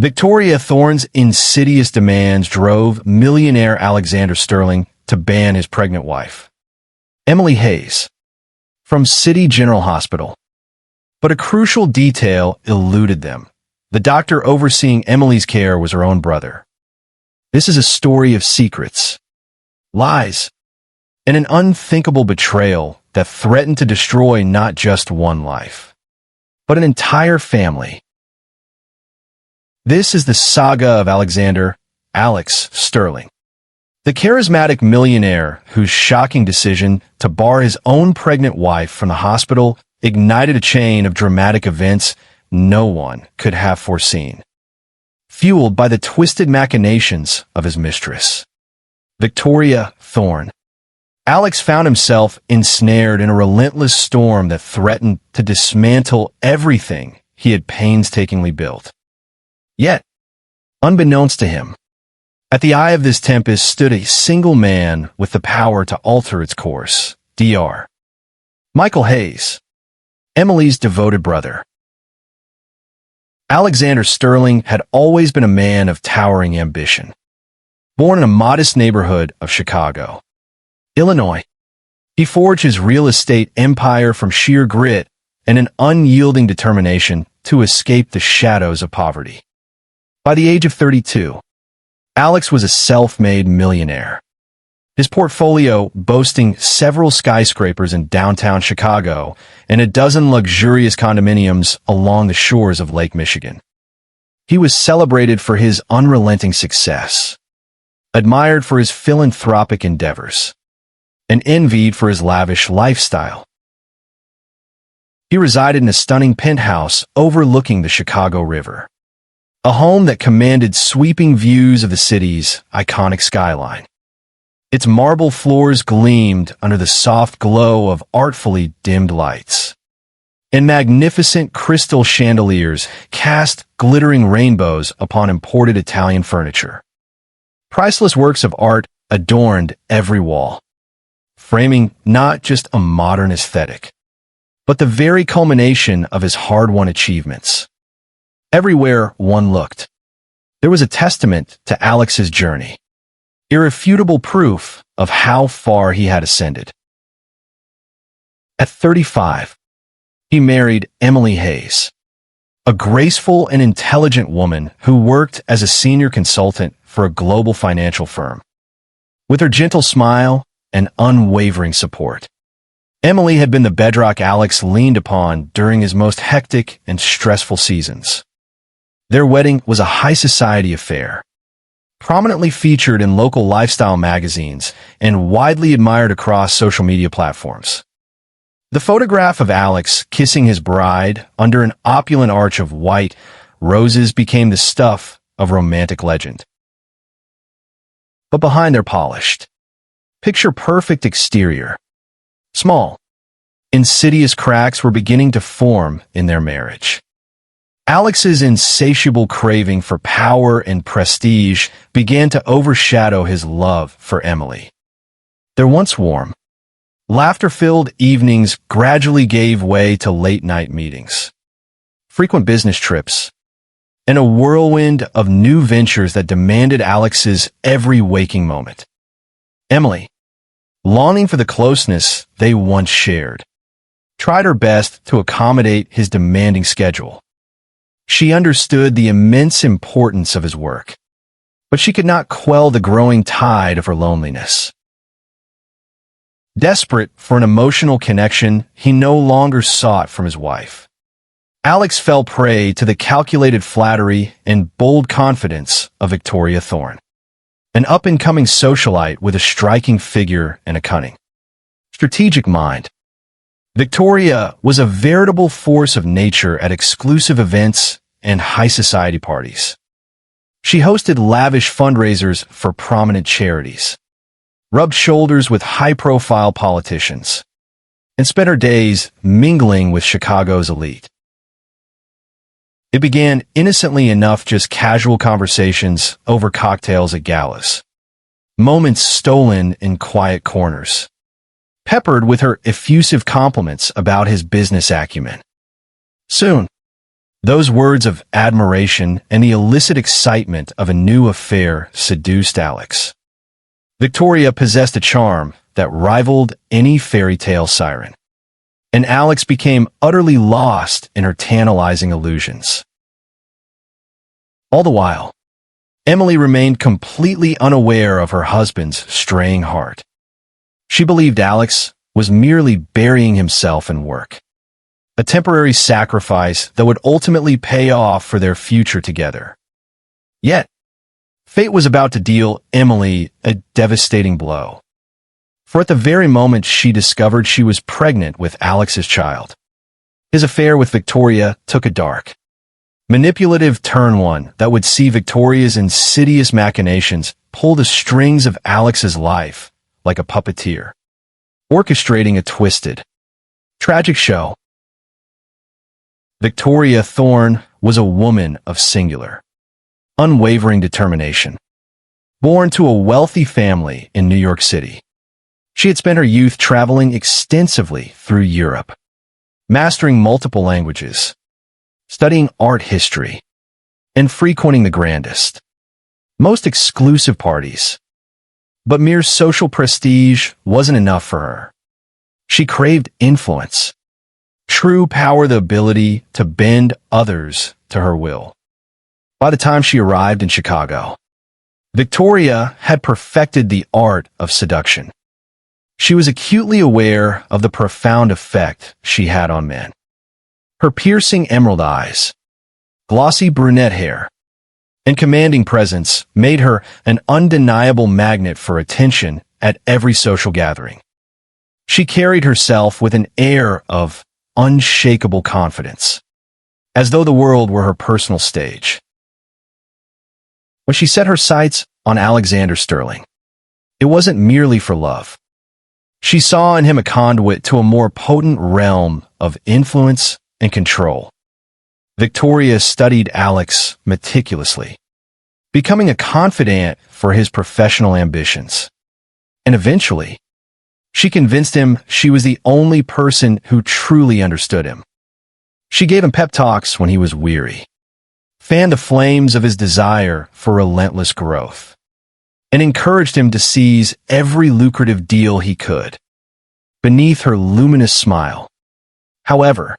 Victoria Thorne's insidious demands drove millionaire Alexander Sterling to ban his pregnant wife, Emily Hayes, from City General Hospital. But a crucial detail eluded them. The doctor overseeing Emily's care was her own brother. This is a story of secrets, lies, and an unthinkable betrayal that threatened to destroy not just one life, but an entire family. This is the saga of Alexander, Alex Sterling, the charismatic millionaire whose shocking decision to bar his own pregnant wife from the hospital ignited a chain of dramatic events no one could have foreseen, fueled by the twisted machinations of his mistress, Victoria Thorne. Alex found himself ensnared in a relentless storm that threatened to dismantle everything he had painstakingly built. Yet, unbeknownst to him, at the eye of this tempest stood a single man with the power to alter its course, Dr. Michael Hayes, Emily's devoted brother. Alexander Sterling had always been a man of towering ambition. Born in a modest neighborhood of Chicago, Illinois, he forged his real estate empire from sheer grit and an unyielding determination to escape the shadows of poverty. By the age of 32, Alex was a self-made millionaire, his portfolio boasting several skyscrapers in downtown Chicago and a dozen luxurious condominiums along the shores of Lake Michigan. He was celebrated for his unrelenting success, admired for his philanthropic endeavors, and envied for his lavish lifestyle. He resided in a stunning penthouse overlooking the Chicago River, a home that commanded sweeping views of the city's iconic skyline. Its marble floors gleamed under the soft glow of artfully dimmed lights, and magnificent crystal chandeliers cast glittering rainbows upon imported Italian furniture. Priceless works of art adorned every wall, framing not just a modern aesthetic, but the very culmination of his hard-won achievements. Everywhere one looked, there was a testament to Alex's journey, irrefutable proof of how far he had ascended. At 35, he married Emily Hayes, a graceful and intelligent woman who worked as a senior consultant for a global financial firm. With her gentle smile and unwavering support, Emily had been the bedrock Alex leaned upon during his most hectic and stressful seasons. Their wedding was a high society affair, prominently featured in local lifestyle magazines and widely admired across social media platforms. The photograph of Alex kissing his bride under an opulent arch of white roses became the stuff of romantic legend. But behind their polished, picture-perfect exterior, small, insidious cracks were beginning to form in their marriage. Alex's insatiable craving for power and prestige began to overshadow his love for Emily. Their once warm, laughter-filled evenings gradually gave way to late-night meetings, frequent business trips, and a whirlwind of new ventures that demanded Alex's every waking moment. Emily, longing for the closeness they once shared, tried her best to accommodate his demanding schedule. She understood the immense importance of his work, but she could not quell the growing tide of her loneliness. Desperate for an emotional connection he no longer sought from his wife, Alex fell prey to the calculated flattery and bold confidence of Victoria Thorne, an up-and-coming socialite with a striking figure and a cunning, strategic mind. Victoria was a veritable force of nature at exclusive events and high society parties. She hosted lavish fundraisers for prominent charities, rubbed shoulders with high-profile politicians, and spent her days mingling with Chicago's elite. It began innocently enough, just casual conversations over cocktails at galas, moments stolen in quiet corners, peppered with her effusive compliments about his business acumen. Soon, Those words of admiration and the illicit excitement of a new affair seduced Alex. Victoria possessed a charm that rivaled any fairy tale siren, and Alex became utterly lost in her tantalizing illusions. All the while, Emily remained completely unaware of her husband's straying heart. She believed Alex was merely burying himself in work, a temporary sacrifice that would ultimately pay off for their future together. Yet, fate was about to deal Emily a devastating blow. For at the very moment she discovered she was pregnant with Alex's child, his affair with Victoria took a dark, manipulative turn, one that would see Victoria's insidious machinations pull the strings of Alex's life like a puppeteer, orchestrating a twisted, tragic show. Victoria Thorne was a woman of singular, unwavering determination. Born to a wealthy family in New York City, she had spent her youth traveling extensively through Europe, mastering multiple languages, studying art history, and frequenting the grandest, most exclusive parties. But mere social prestige wasn't enough for her. She craved influence, true power, the ability to bend others to her will. By the time she arrived in Chicago, Victoria had perfected the art of seduction. She was acutely aware of the profound effect she had on men. Her piercing emerald eyes, glossy brunette hair, and commanding presence made her an undeniable magnet for attention at every social gathering. She carried herself with an air of unshakable confidence, as though the world were her personal stage. When she set her sights on Alexander Sterling, it wasn't merely for love. She saw in him a conduit to a more potent realm of influence and control. Victoria studied Alex meticulously, becoming a confidant for his professional ambitions. And eventually, she convinced him she was the only person who truly understood him. She gave him pep talks when he was weary, fanned the flames of his desire for relentless growth, and encouraged him to seize every lucrative deal he could. Beneath her luminous smile, however,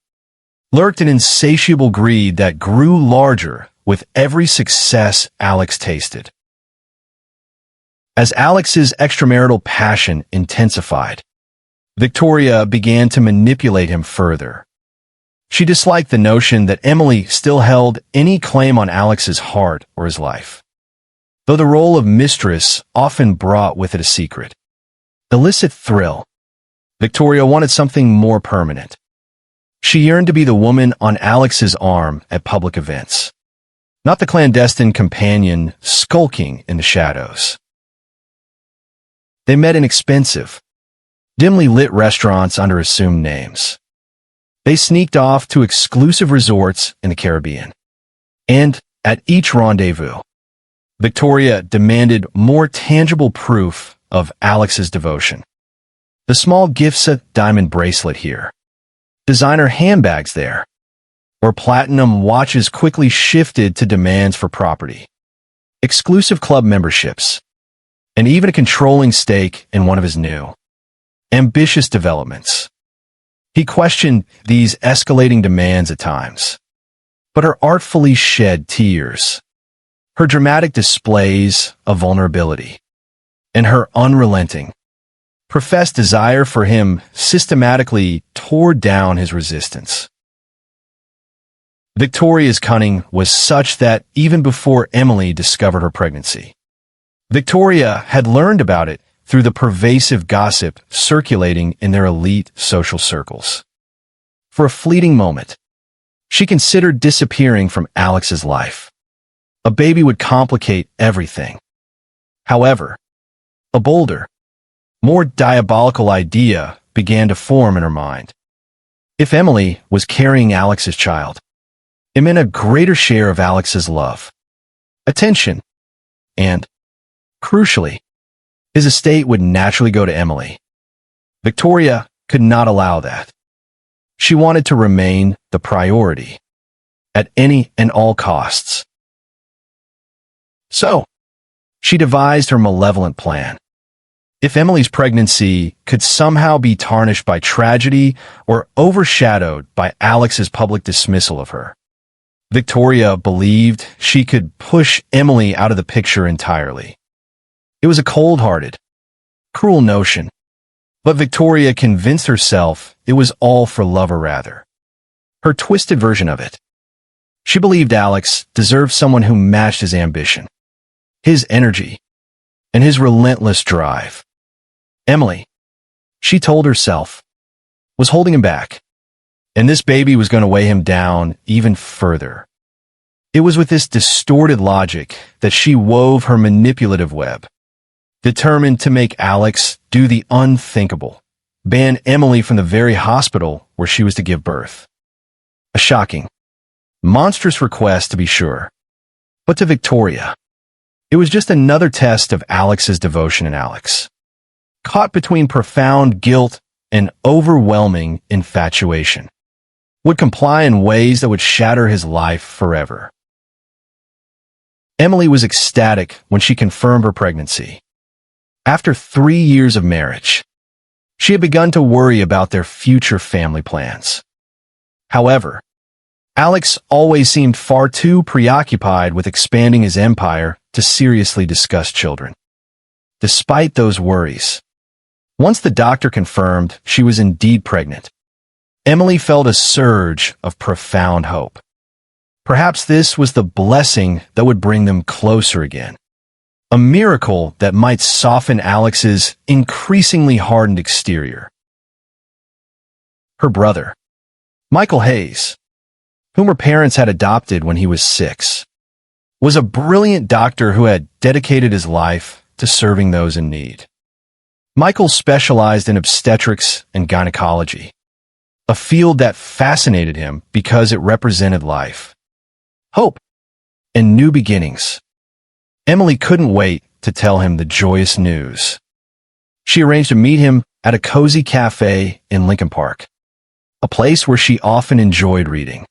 lurked an insatiable greed that grew larger with every success Alex tasted. As Alex's extramarital passion intensified, Victoria began to manipulate him further. She disliked the notion that Emily still held any claim on Alex's heart or his life, though the role of mistress often brought with it a secret, illicit thrill. Victoria wanted something more permanent. She yearned to be the woman on Alex's arm at public events, not the clandestine companion skulking in the shadows. They met in expensive, dimly lit restaurants under assumed names. They sneaked off to exclusive resorts in the Caribbean. And at each rendezvous, Victoria demanded more tangible proof of Alex's devotion. The small gifts, a diamond bracelet here, designer handbags there, or platinum watches quickly shifted to demands for property, exclusive club memberships, and even a controlling stake in one of his new, ambitious developments. He questioned these escalating demands at times, but her artfully shed tears, her dramatic displays of vulnerability, and her unrelenting, professed desire for him systematically tore down his resistance. Victoria's cunning was such that even before Emily discovered her pregnancy, Victoria had learned about it through the pervasive gossip circulating in their elite social circles. For a fleeting moment, she considered disappearing from Alex's life. A baby would complicate everything. However, a bolder, more diabolical idea began to form in her mind. If Emily was carrying Alex's child, it meant a greater share of Alex's love, attention, and, crucially, his estate would naturally go to Emily. Victoria could not allow that. She wanted to remain the priority, at any and all costs. So, she devised her malevolent plan. If Emily's pregnancy could somehow be tarnished by tragedy or overshadowed by Alex's public dismissal of her, Victoria believed she could push Emily out of the picture entirely. It was a cold-hearted, cruel notion, but Victoria convinced herself it was all for love, or rather, her twisted version of it. She believed Alex deserved someone who matched his ambition, his energy, and his relentless drive. Emily, she told herself, was holding him back, and this baby was going to weigh him down even further. It was with this distorted logic that she wove her manipulative web, determined to make Alex do the unthinkable, ban Emily from the very hospital where she was to give birth. A shocking, monstrous request, to be sure, but to Victoria, it was just another test of Alex's devotion. And Alex, caught between profound guilt and overwhelming infatuation, would comply in ways that would shatter his life forever. Emily was ecstatic when she confirmed her pregnancy. After 3 years of marriage, she had begun to worry about their future family plans. However, Alex always seemed far too preoccupied with expanding his empire to seriously discuss children. Despite those worries, once the doctor confirmed she was indeed pregnant, Emily felt a surge of profound hope. Perhaps this was the blessing that would bring them closer again. A miracle that might soften Alex's increasingly hardened exterior. Her brother, Michael Hayes, whom her parents had adopted when he was 6, was a brilliant doctor who had dedicated his life to serving those in need. Michael specialized in obstetrics and gynecology, a field that fascinated him because it represented life, hope, and new beginnings. Emily couldn't wait to tell him the joyous news. She arranged to meet him at a cozy cafe in Lincoln Park, a place where she often enjoyed reading.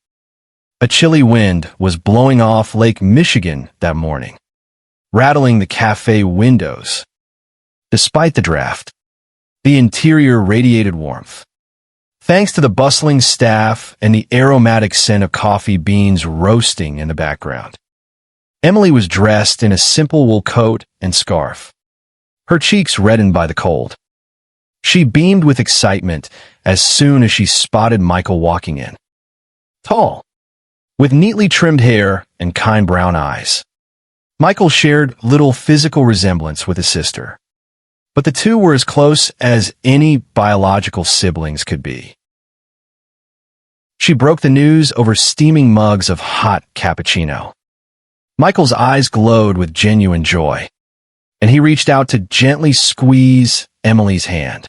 A chilly wind was blowing off Lake Michigan that morning, rattling the cafe windows. Despite the draft, the interior radiated warmth, thanks to the bustling staff and the aromatic scent of coffee beans roasting in the background. Emily was dressed in a simple wool coat and scarf, her cheeks reddened by the cold. She beamed with excitement as soon as she spotted Michael walking in. Tall, with neatly trimmed hair and kind brown eyes, Michael shared little physical resemblance with his sister, but the two were as close as any biological siblings could be. She broke the news over steaming mugs of hot cappuccino. Michael's eyes glowed with genuine joy, and he reached out to gently squeeze Emily's hand.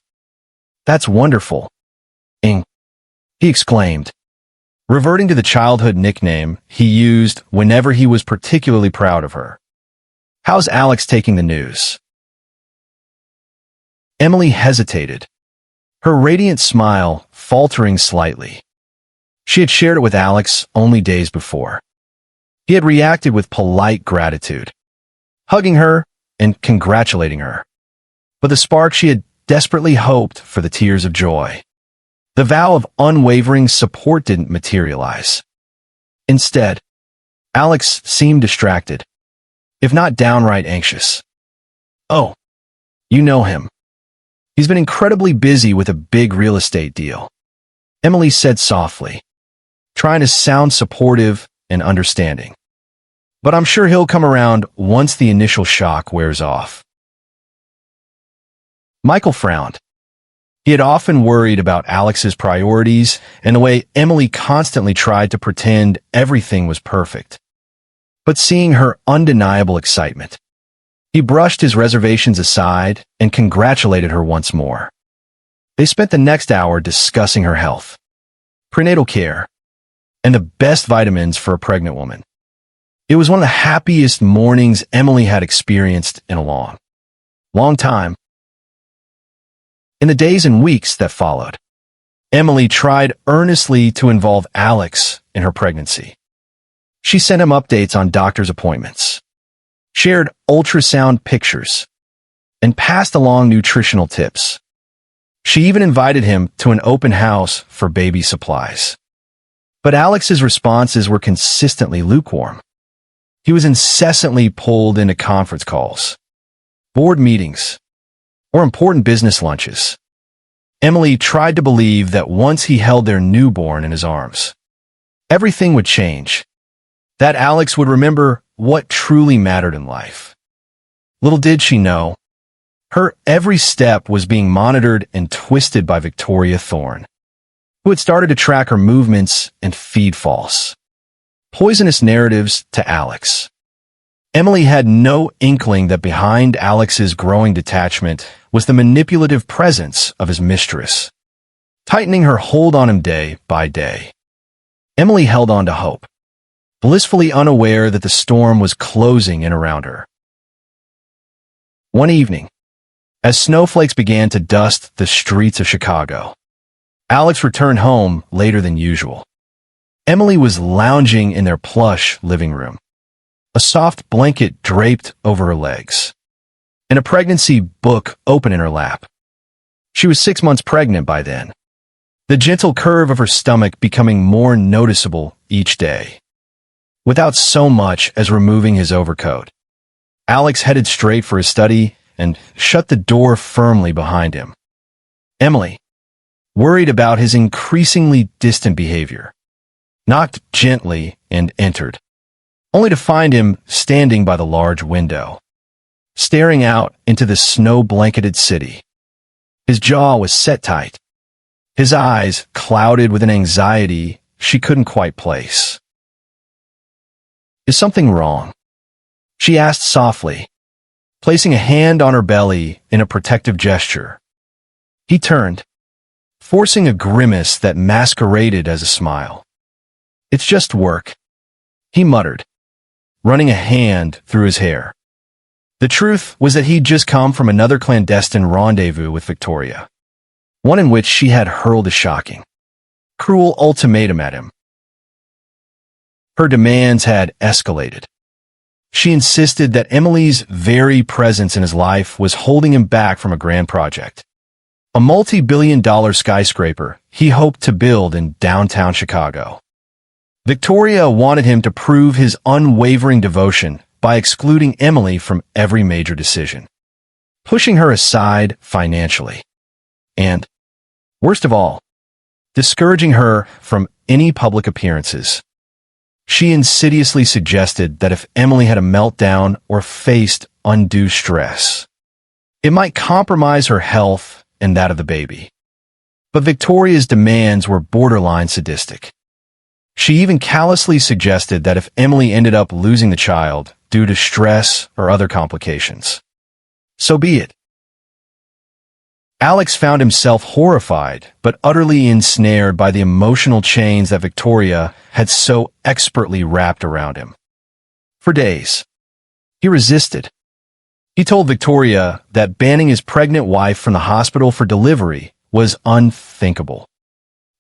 "That's wonderful, Ing," he exclaimed, reverting to the childhood nickname he used whenever he was particularly proud of her. "How's Alex taking the news?" Emily hesitated, her radiant smile faltering slightly. She had shared it with Alex only days before. He had reacted with polite gratitude, hugging her and congratulating her. But the spark she had desperately hoped for, the tears of joy, the vow of unwavering support, didn't materialize. Instead, Alex seemed distracted, if not downright anxious. "Oh, you know him. He's been incredibly busy with a big real estate deal," Emily said softly, trying to sound supportive and understanding. "But I'm sure he'll come around once the initial shock wears off." Michael frowned. He had often worried about Alex's priorities and the way Emily constantly tried to pretend everything was perfect. But seeing her undeniable excitement, he brushed his reservations aside and congratulated her once more. They spent the next hour discussing her health, prenatal care, and the best vitamins for a pregnant woman. It was one of the happiest mornings Emily had experienced in a long time. In the days and weeks that followed, Emily tried earnestly to involve Alex in her pregnancy. She sent him updates on doctor's appointments, shared ultrasound pictures, and passed along nutritional tips. She even invited him to an open house for baby supplies. But Alex's responses were consistently lukewarm. He was incessantly pulled into conference calls, board meetings, or important business lunches. Emily tried to believe that once he held their newborn in his arms, everything would change, that Alex would remember what truly mattered in life. Little did she know, her every step was being monitored and twisted by Victoria Thorne, who had started to track her movements and feed false, poisonous narratives to Alex. Emily had no inkling that behind Alex's growing detachment was the manipulative presence of his mistress, tightening her hold on him day by day. Emily held on to hope, blissfully unaware that the storm was closing in around her. One evening, as snowflakes began to dust the streets of Chicago, Alex returned home later than usual. Emily was lounging in their plush living room, a soft blanket draped over her legs, and a pregnancy book open in her lap. She was 6 months pregnant by then, the gentle curve of her stomach becoming more noticeable each day. Without so much as removing his overcoat, Alex headed straight for his study and shut the door firmly behind him. Emily, worried about his increasingly distant behavior, knocked gently and entered, only to find him standing by the large window, staring out into the snow-blanketed city. His jaw was set tight, his eyes clouded with an anxiety she couldn't quite place. "Is something wrong?" she asked softly, placing a hand on her belly in a protective gesture. He turned, forcing a grimace that masqueraded as a smile. "It's just work," he muttered, running a hand through his hair. The truth was that he'd just come from another clandestine rendezvous with Victoria, one in which she had hurled a shocking, cruel ultimatum at him. Her demands had escalated. She insisted that Emily's very presence in his life was holding him back from a grand project, a multi-billion-dollar skyscraper he hoped to build in downtown Chicago. Victoria wanted him to prove his unwavering devotion by excluding Emily from every major decision, pushing her aside financially, and, worst of all, discouraging her from any public appearances. She insidiously suggested that if Emily had a meltdown or faced undue stress, it might compromise her health and that of the baby. But Victoria's demands were borderline sadistic. She even callously suggested that if Emily ended up losing the child due to stress or other complications, so be it. Alex found himself horrified but utterly ensnared by the emotional chains that Victoria had so expertly wrapped around him. For days, he resisted. He told Victoria that banning his pregnant wife from the hospital for delivery was unthinkable,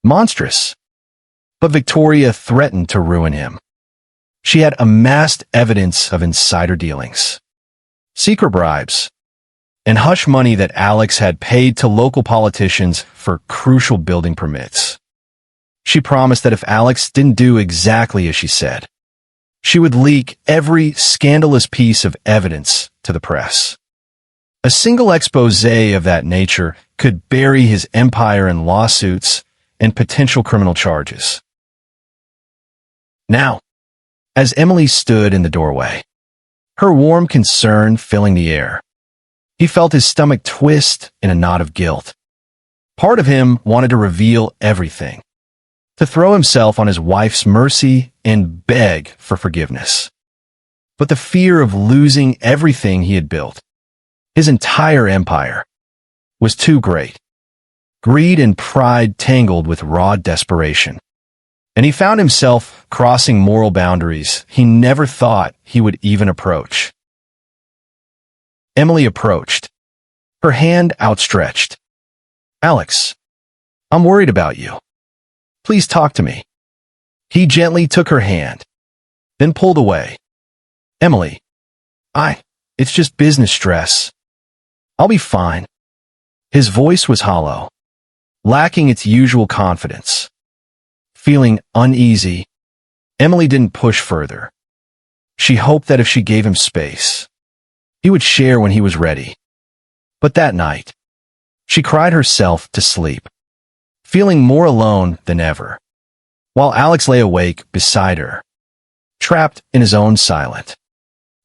monstrous. But Victoria threatened to ruin him. She had amassed evidence of insider dealings, secret bribes, and hush money that Alex had paid to local politicians for crucial building permits. She promised that if Alex didn't do exactly as she said, she would leak every scandalous piece of evidence to the press. A single expose of that nature could bury his empire in lawsuits and potential criminal charges. Now, as Emily stood in the doorway, her warm concern filling the air, he felt his stomach twist in a knot of guilt. Part of him wanted to reveal everything, to throw himself on his wife's mercy and beg for forgiveness. But the fear of losing everything he had built, his entire empire, was too great. Greed and pride tangled with raw desperation, and he found himself crossing moral boundaries he never thought he would even approach. Emily approached, her hand outstretched. "Alex, I'm worried about you. Please talk to me." He gently took her hand, then pulled away. Emily, it's just business stress. I'll be fine. His voice was hollow, lacking its usual confidence. Feeling uneasy, Emily didn't push further. She hoped that if she gave him space, he would share when he was ready. But that night, she cried herself to sleep, feeling more alone than ever, while Alex lay awake beside her, trapped in his own silent,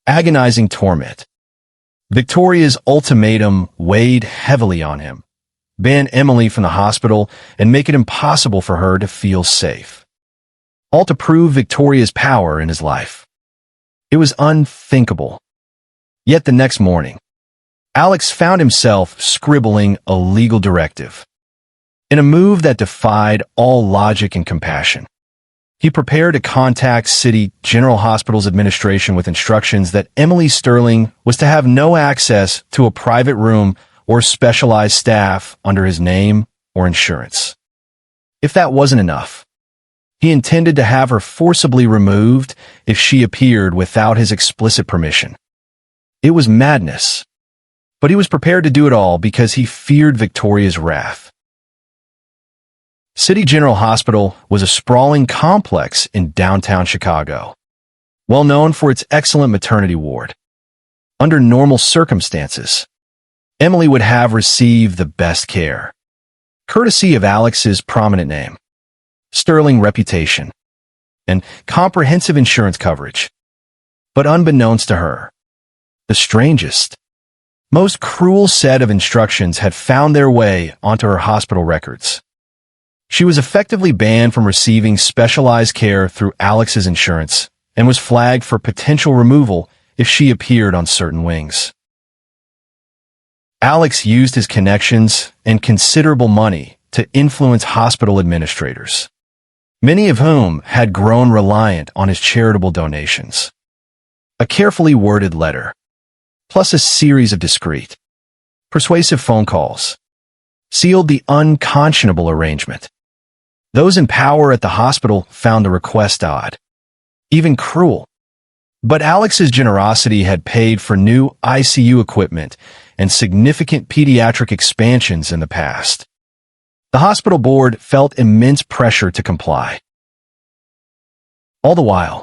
agonizing torment. Victoria's ultimatum weighed heavily on him: ban Emily from the hospital and make it impossible for her to feel safe. All to prove Victoria's power in his life. It was unthinkable. Yet the next morning, Alex found himself scribbling a legal directive. In a move that defied all logic and compassion, he prepared to contact City General Hospital's administration with instructions that Emily Sterling was to have no access to a private room or specialized staff under his name or insurance. If that wasn't enough, he intended to have her forcibly removed if she appeared without his explicit permission. It was madness, but he was prepared to do it all because he feared Victoria's wrath. City General Hospital was a sprawling complex in downtown Chicago, well known for its excellent maternity ward. Under normal circumstances, Emily would have received the best care, courtesy of Alex's prominent name, sterling reputation, and comprehensive insurance coverage. But unbeknownst to her, the strangest, most cruel set of instructions had found their way onto her hospital records. She was effectively banned from receiving specialized care through Alex's insurance and was flagged for potential removal if she appeared on certain wings. Alex used his connections and considerable money to influence hospital administrators, many of whom had grown reliant on his charitable donations. A carefully worded letter, plus a series of discreet, persuasive phone calls, sealed the unconscionable arrangement. Those in power at the hospital found the request odd, even cruel. But Alex's generosity had paid for new ICU equipment and significant pediatric expansions in the past. The hospital board felt immense pressure to comply. All the while,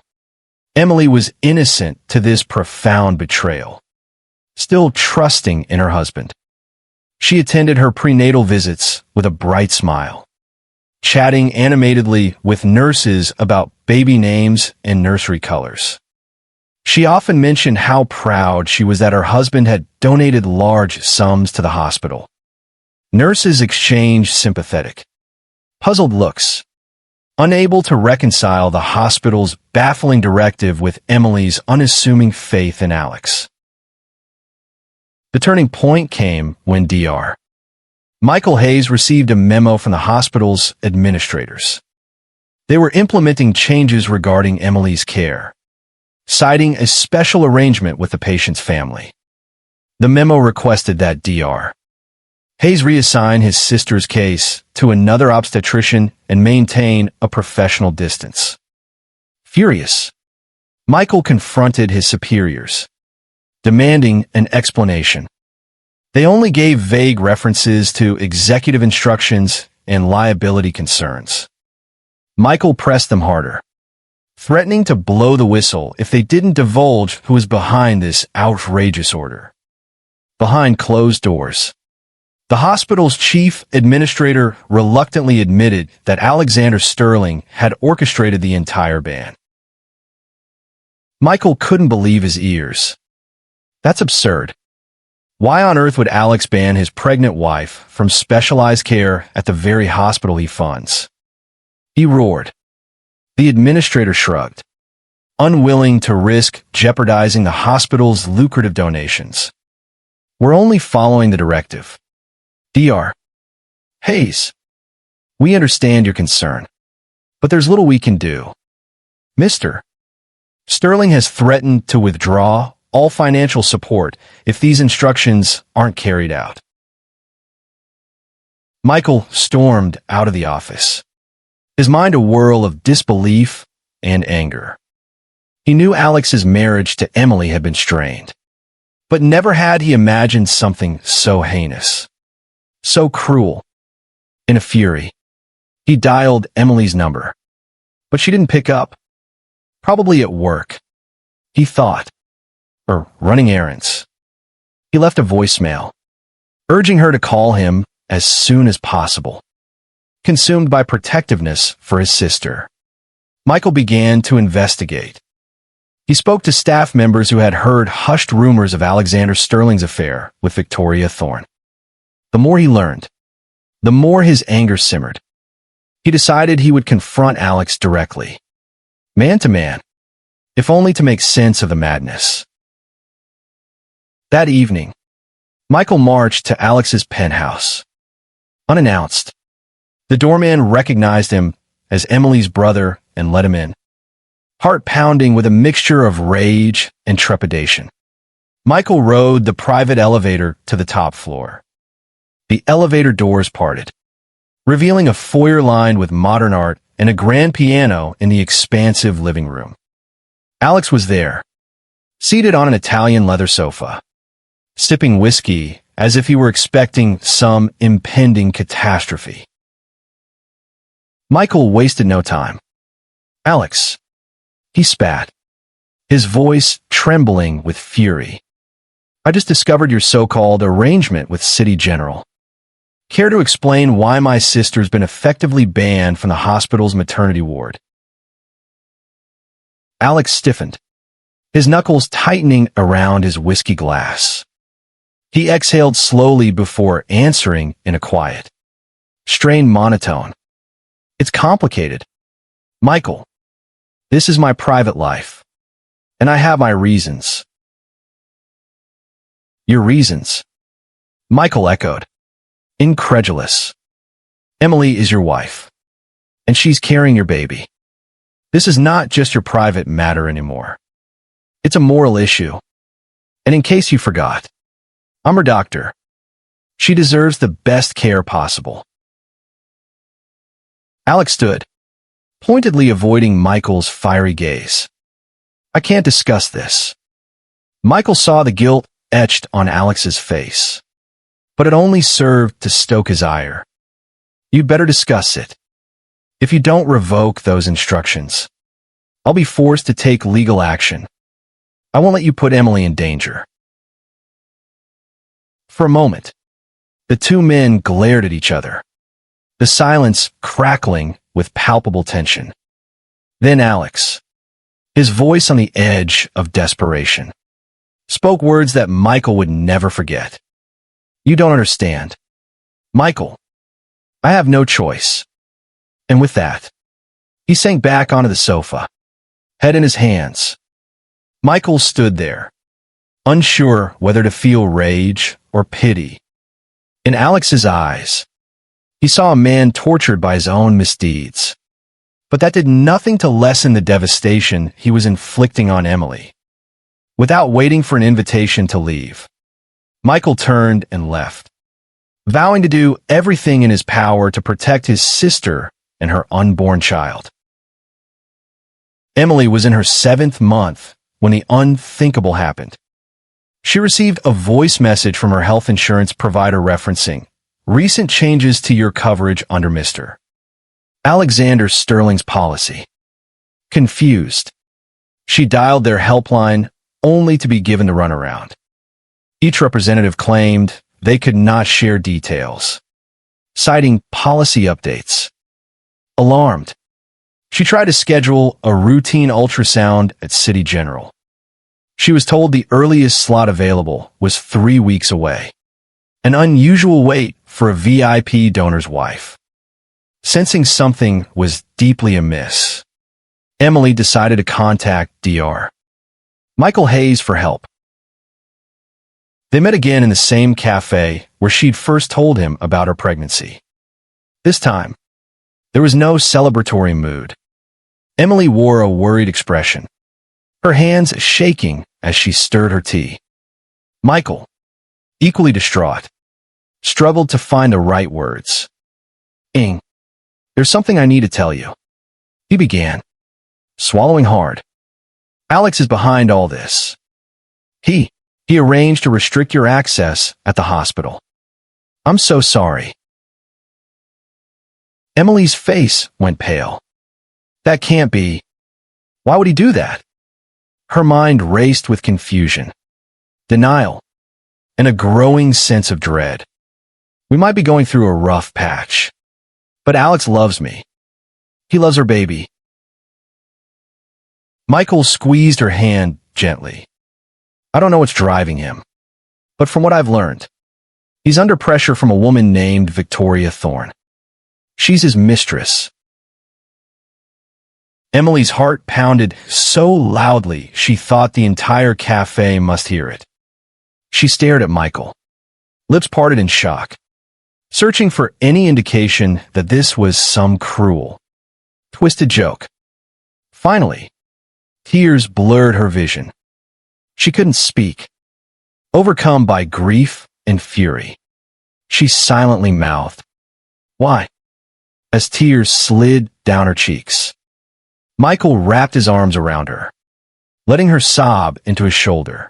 Emily was innocent to this profound betrayal, still trusting in her husband. She attended her prenatal visits with a bright smile, chatting animatedly with nurses about baby names and nursery colors. She often mentioned how proud she was that her husband had donated large sums to the hospital. Nurses exchanged sympathetic, puzzled looks, unable to reconcile the hospital's baffling directive with Emily's unassuming faith in Alex. The turning point came when Dr. Michael Hayes received a memo from the hospital's administrators. They were implementing changes regarding Emily's care, citing a special arrangement with the patient's family. The memo requested that Dr. Hayes reassign his sister's case to another obstetrician and maintain a professional distance. Furious, Michael confronted his superiors, demanding an explanation. They only gave vague references to executive instructions and liability concerns. Michael pressed them harder, threatening to blow the whistle if they didn't divulge who was behind this outrageous order. Behind closed doors, the hospital's chief administrator reluctantly admitted that Alexander Sterling had orchestrated the entire ban. Michael couldn't believe his ears. That's absurd. Why on earth would Alex ban his pregnant wife from specialized care at the very hospital he funds? He roared. The administrator shrugged, unwilling to risk jeopardizing the hospital's lucrative donations. We're only following the directive. Dr. Hayes, we understand your concern, but there's little we can do. Mr. Sterling has threatened to withdraw all financial support if these instructions aren't carried out. Michael stormed out of the office, his mind a whirl of disbelief and anger. He knew Alex's marriage to Emily had been strained, but never had he imagined something so heinous, so cruel. In a fury, he dialed Emily's number, but she didn't pick up. Probably at work, he thought, or running errands. He left a voicemail, urging her to call him as soon as possible. Consumed by protectiveness for his sister, Michael began to investigate. He spoke to staff members who had heard hushed rumors of Alexander Sterling's affair with Victoria Thorne. The more he learned, the more his anger simmered. He decided he would confront Alex directly, man to man, if only to make sense of the madness. That evening, Michael marched to Alex's penthouse. Unannounced, the doorman recognized him as Emily's brother and let him in. Heart pounding with a mixture of rage and trepidation, Michael rode the private elevator to the top floor. The elevator doors parted, revealing a foyer lined with modern art and a grand piano in the expansive living room. Alex was there, seated on an Italian leather sofa, sipping whiskey as if he were expecting some impending catastrophe. Michael wasted no time. "Alex," he spat, his voice trembling with fury. "I just discovered your so-called arrangement with City General. Care to explain why my sister's been effectively banned from the hospital's maternity ward?" Alex stiffened, his knuckles tightening around his whiskey glass. He exhaled slowly before answering in a quiet, strained monotone. "It's complicated, Michael. This is my private life, and I have my reasons." "Your reasons?" Michael echoed, incredulous. "Emily is your wife, and she's carrying your baby. This is not just your private matter anymore. It's a moral issue. And in case you forgot, I'm her doctor. She deserves the best care possible." Alex stood, pointedly avoiding Michael's fiery gaze. "I can't discuss this." Michael saw the guilt etched on Alex's face, but it only served to stoke his ire. "You'd better discuss it. If you don't revoke those instructions, I'll be forced to take legal action. I won't let you put Emily in danger." For a moment, the two men glared at each other, the silence crackling with palpable tension. Then Alex, his voice on the edge of desperation, spoke words that Michael would never forget. "You don't understand. Michael, I have no choice." And with that, he sank back onto the sofa, head in his hands. Michael stood there, unsure whether to feel rage or pity. In Alex's eyes, he saw a man tortured by his own misdeeds. But that did nothing to lessen the devastation he was inflicting on Emily. Without waiting for an invitation to leave, Michael turned and left, vowing to do everything in his power to protect his sister and her unborn child. Emily was in her 7th month when the unthinkable happened. She received a voice message from her health insurance provider referencing recent changes to your coverage under Mr. Alexander Sterling's policy. Confused, she dialed their helpline only to be given the runaround. Each representative claimed they could not share details, citing policy updates. Alarmed, she tried to schedule a routine ultrasound at City General. She was told the earliest slot available was 3 weeks away, an unusual wait for a VIP donor's wife. Sensing something was deeply amiss, Emily decided to contact Dr. Michael Hayes for help. They met again in the same cafe where she'd first told him about her pregnancy. This time, there was no celebratory mood. Emily wore a worried expression, her hands shaking as she stirred her tea. Michael, equally distraught, struggled to find the right words. "There's something I need to tell you," he began, swallowing hard. Alex is behind all this. He arranged to restrict your access at the hospital. I'm so sorry. Emily's face went pale. That can't be. Why would he do that? Her mind raced with confusion, denial, and a growing sense of dread. We might be going through a rough patch, but Alex loves me. He loves her baby. Michael squeezed her hand gently. I don't know what's driving him, but from what I've learned, he's under pressure from a woman named Victoria Thorne. She's his mistress. Emily's heart pounded so loudly she thought the entire cafe must hear it. She stared at Michael, lips parted in shock, searching for any indication that this was some cruel, twisted joke. Finally, tears blurred her vision. She couldn't speak. Overcome by grief and fury, she silently mouthed, "Why?" as tears slid down her cheeks. Michael wrapped his arms around her, letting her sob into his shoulder.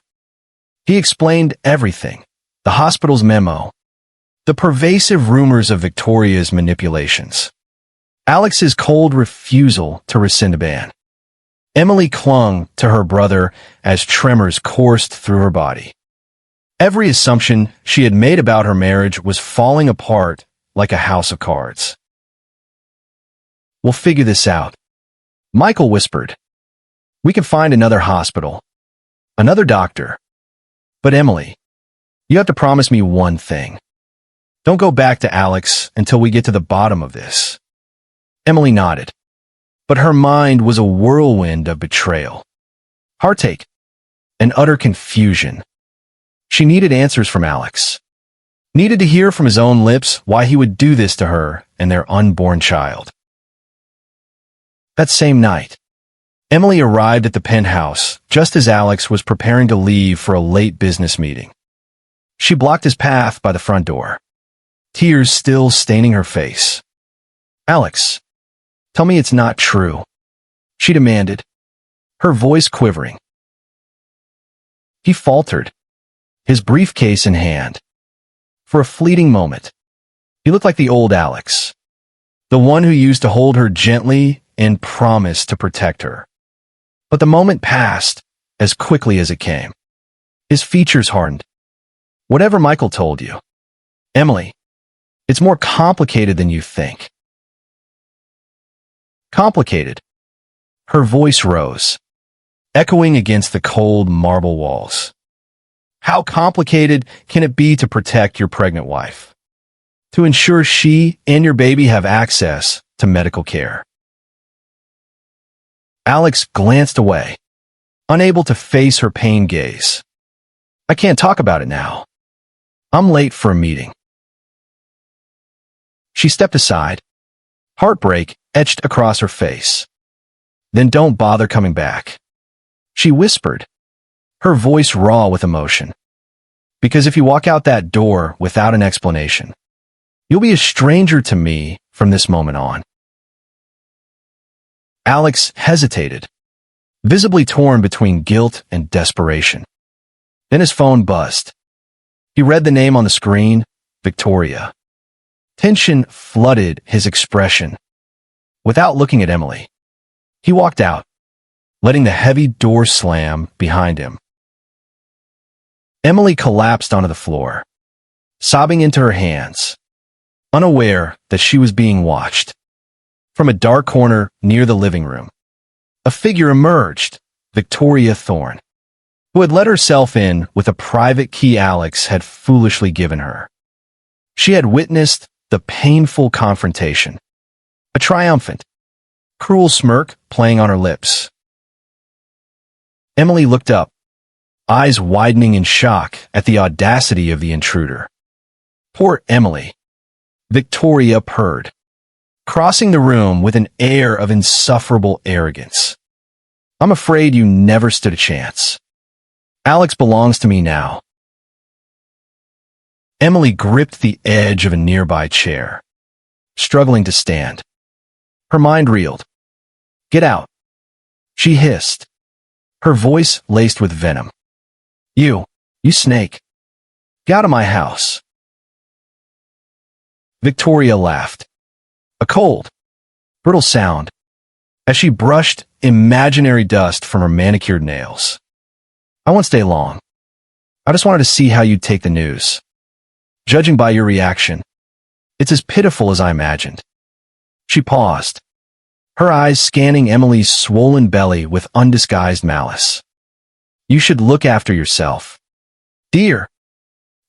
He explained everything, the hospital's memo, the pervasive rumors of Victoria's manipulations, Alex's cold refusal to rescind a ban. Emily clung to her brother as tremors coursed through her body. Every assumption she had made about her marriage was falling apart like a house of cards. "We'll figure this out," Michael whispered. "We can find another hospital, another doctor. But Emily, you have to promise me one thing. Don't go back to Alex until we get to the bottom of this." Emily nodded, but her mind was a whirlwind of betrayal, heartache, and utter confusion. She needed answers from Alex, needed to hear from his own lips why he would do this to her and their unborn child. That same night, Emily arrived at the penthouse just as Alex was preparing to leave for a late business meeting. She blocked his path by the front door, tears still staining her face. "Alex, tell me it's not true," she demanded, her voice quivering. He faltered, his briefcase in hand. For a fleeting moment, he looked like the old Alex, the one who used to hold her gently and promise to protect her. But the moment passed as quickly as it came. His features hardened. "Whatever Michael told you, Emily, it's more complicated than you think." Complicated. Her voice rose, echoing against the cold marble walls. "How complicated can it be to protect your pregnant wife? To ensure she and your baby have access to medical care?" Alex glanced away, unable to face her pained gaze. "I can't talk about it now. I'm late for a meeting." She stepped aside, heartbreak etched across her face. "Then don't bother coming back," she whispered, her voice raw with emotion. "Because if you walk out that door without an explanation, you'll be a stranger to me from this moment on." Alex hesitated, visibly torn between guilt and desperation. Then his phone buzzed. He read the name on the screen, Victoria. Tension flooded his expression. Without looking at Emily, he walked out, letting the heavy door slam behind him. Emily collapsed onto the floor, sobbing into her hands, unaware that she was being watched. From a dark corner near the living room, a figure emerged, Victoria Thorne, who had let herself in with a private key Alex had foolishly given her. She had witnessed the painful confrontation, a triumphant, cruel smirk playing on her lips. Emily looked up, eyes widening in shock at the audacity of the intruder. "Poor Emily," Victoria purred, crossing the room with an air of insufferable arrogance. "I'm afraid you never stood a chance. Alex belongs to me now." Emily gripped the edge of a nearby chair, struggling to stand. Her mind reeled. "Get out," she hissed, her voice laced with venom. You snake. Get out of my house." Victoria laughed. A cold, brittle sound as she brushed imaginary dust from her manicured nails. "I won't stay long. I just wanted to see how you'd take the news. Judging by your reaction, it's as pitiful as I imagined." She paused, her eyes scanning Emily's swollen belly with undisguised malice. "You should look after yourself, dear.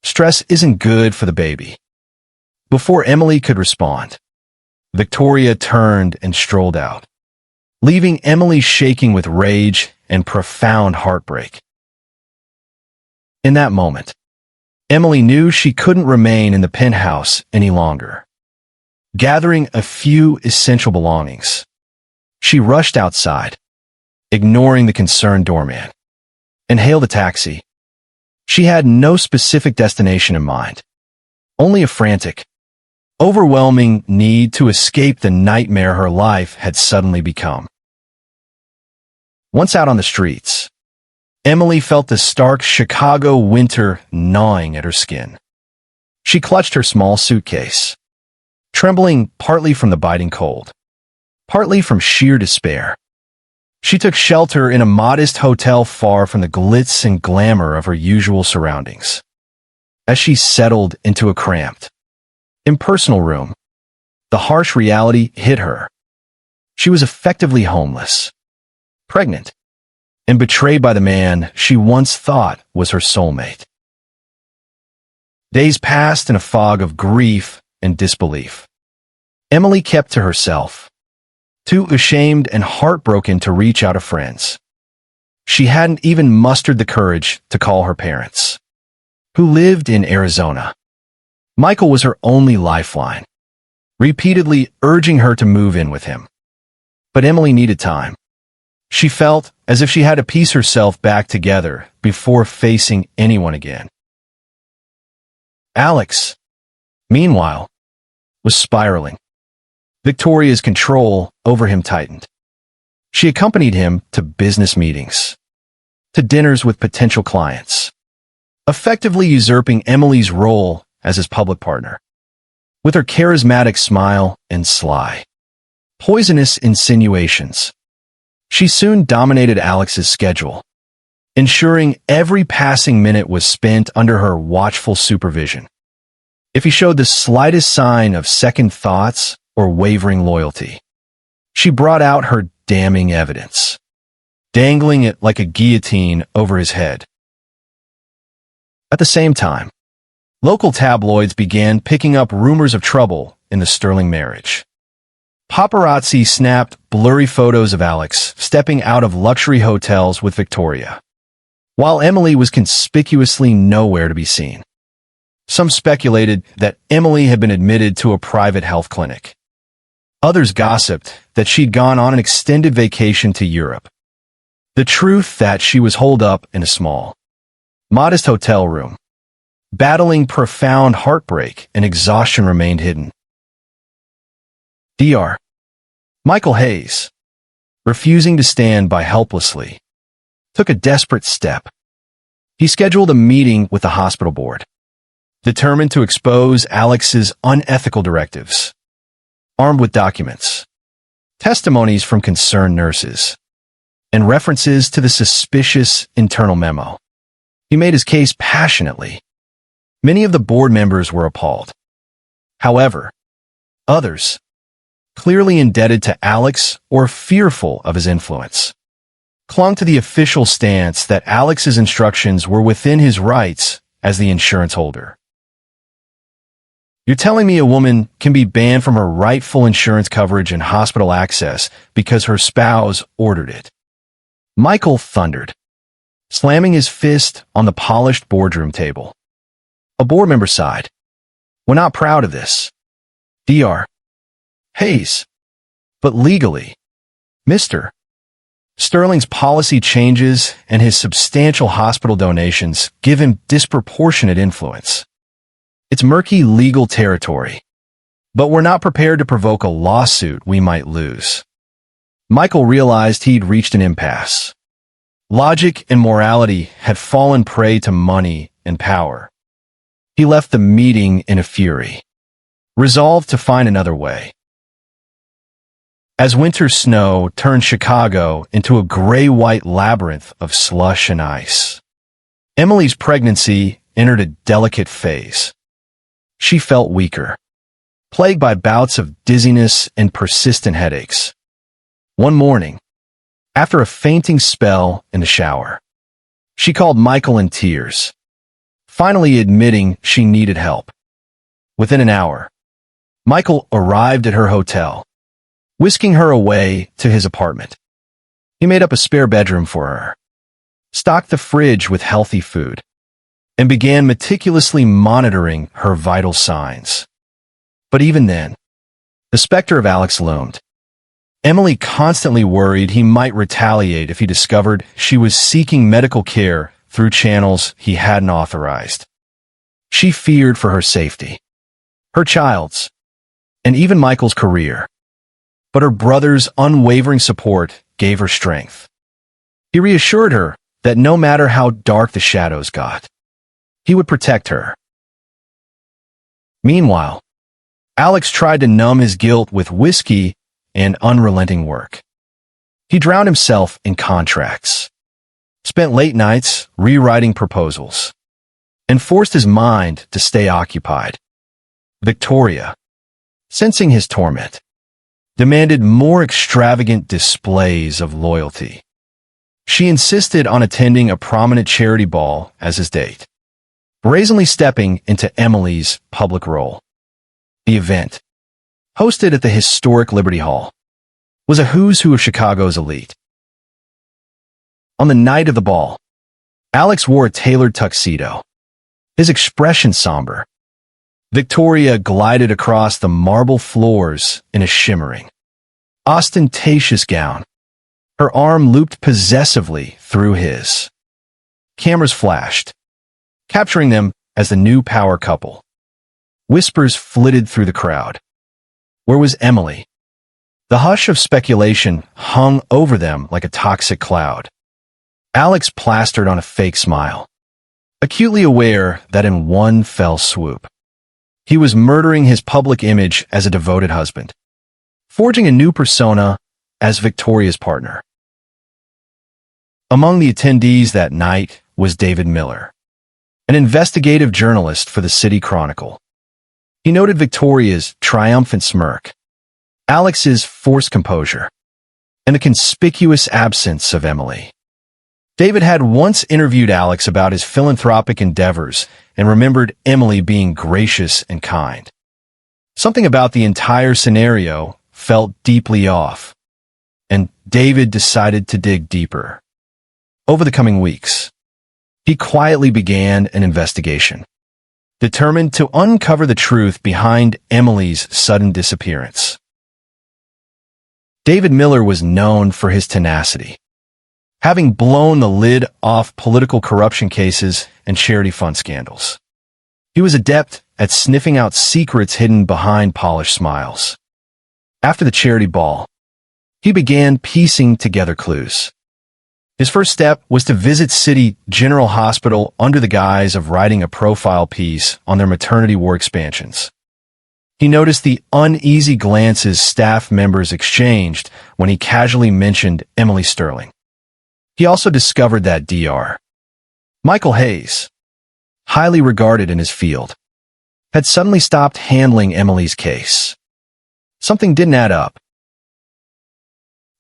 Stress isn't good for the baby." Before Emily could respond, Victoria turned and strolled out, leaving Emily shaking with rage and profound heartbreak. In that moment, Emily knew she couldn't remain in the penthouse any longer. Gathering a few essential belongings, she rushed outside, ignoring the concerned doorman, and hailed a taxi. She had no specific destination in mind, only a frantic, overwhelming need to escape the nightmare her life had suddenly become. Once out on the streets, Emily felt the stark Chicago winter gnawing at her skin. She clutched her small suitcase, trembling partly from the biting cold, partly from sheer despair. She took shelter in a modest hotel far from the glitz and glamour of her usual surroundings. As she settled into a cramped, impersonal room, the harsh reality hit her. She was effectively homeless, pregnant, and betrayed by the man she once thought was her soulmate. Days passed in a fog of grief and disbelief. Emily kept to herself, too ashamed and heartbroken to reach out to friends. She hadn't even mustered the courage to call her parents, who lived in Arizona. Michael was her only lifeline, repeatedly urging her to move in with him. But Emily needed time. She felt as if she had to piece herself back together before facing anyone again. Alex, meanwhile, was spiraling. Victoria's control over him tightened. She accompanied him to business meetings, to dinners with potential clients, effectively usurping Emily's role as his public partner. With her charismatic smile and sly, poisonous insinuations, she soon dominated Alex's schedule, ensuring every passing minute was spent under her watchful supervision. If he showed the slightest sign of second thoughts or wavering loyalty, she brought out her damning evidence, dangling it like a guillotine over his head. At the same time, local tabloids began picking up rumors of trouble in the Sterling marriage. Paparazzi snapped blurry photos of Alex stepping out of luxury hotels with Victoria, while Emily was conspicuously nowhere to be seen. Some speculated that Emily had been admitted to a private health clinic. Others gossiped that she'd gone on an extended vacation to Europe. The truth that she was holed up in a small, modest hotel room, battling profound heartbreak and exhaustion remained hidden. Dr. Michael Hayes, refusing to stand by helplessly, took a desperate step. He scheduled a meeting with the hospital board, determined to expose Alex's unethical directives. Armed with documents, testimonies from concerned nurses, and references to the suspicious internal memo, he made his case passionately. Many of the board members were appalled. However, others, clearly indebted to Alex or fearful of his influence, clung to the official stance that Alex's instructions were within his rights as the insurance holder. "You're telling me a woman can be banned from her rightful insurance coverage and hospital access because her spouse ordered it?" Michael thundered, slamming his fist on the polished boardroom table. A board member sighed. "We're not proud of this, Dr. Hayes. But legally, Mr. Sterling's policy changes and his substantial hospital donations give him disproportionate influence. It's murky legal territory, but we're not prepared to provoke a lawsuit we might lose." Michael realized he'd reached an impasse. Logic and morality had fallen prey to money and power. He left the meeting in a fury, resolved to find another way. As winter snow turned Chicago into a gray-white labyrinth of slush and ice, Emily's pregnancy entered a delicate phase. She felt weaker, plagued by bouts of dizziness and persistent headaches. One morning, after a fainting spell in the shower, she called Michael in tears, finally admitting she needed help. Within an hour, Michael arrived at her hotel, whisking her away to his apartment. He made up a spare bedroom for her, stocked the fridge with healthy food, and began meticulously monitoring her vital signs. But even then, the specter of Alex loomed. Emily constantly worried he might retaliate if he discovered she was seeking medical care through channels he hadn't authorized. She feared for her safety, her child's, and even Michael's career. But her brother's unwavering support gave her strength. He reassured her that no matter how dark the shadows got, he would protect her. Meanwhile, Alex tried to numb his guilt with whiskey and unrelenting work. He drowned himself in contracts, spent late nights rewriting proposals, and forced his mind to stay occupied. Victoria, sensing his torment, demanded more extravagant displays of loyalty. She insisted on attending a prominent charity ball as his date, brazenly stepping into Emily's public role. The event, hosted at the historic Liberty Hall, was a who's who of Chicago's elite. On the night of the ball, Alex wore a tailored tuxedo, his expression somber. Victoria glided across the marble floors in a shimmering, ostentatious gown, her arm looped possessively through his. Cameras flashed, capturing them as the new power couple. Whispers flitted through the crowd. Where was Emily? The hush of speculation hung over them like a toxic cloud. Alex plastered on a fake smile, acutely aware that in one fell swoop, he was murdering his public image as a devoted husband, forging a new persona as Victoria's partner. Among the attendees that night was David Miller, an investigative journalist for the City Chronicle. He noted Victoria's triumphant smirk, Alex's forced composure, and the conspicuous absence of Emily. David had once interviewed Alex about his philanthropic endeavors and remembered Emily being gracious and kind. Something about the entire scenario felt deeply off, and David decided to dig deeper. Over the coming weeks, he quietly began an investigation, determined to uncover the truth behind Emily's sudden disappearance. David Miller was known for his tenacity, having blown the lid off political corruption cases and charity fund scandals. He was adept at sniffing out secrets hidden behind polished smiles. After the charity ball, he began piecing together clues. His first step was to visit City General Hospital under the guise of writing a profile piece on their maternity ward expansions. He noticed the uneasy glances staff members exchanged when he casually mentioned Emily Sterling. He also discovered that Dr. Michael Hayes, highly regarded in his field, had suddenly stopped handling Emily's case. Something didn't add up.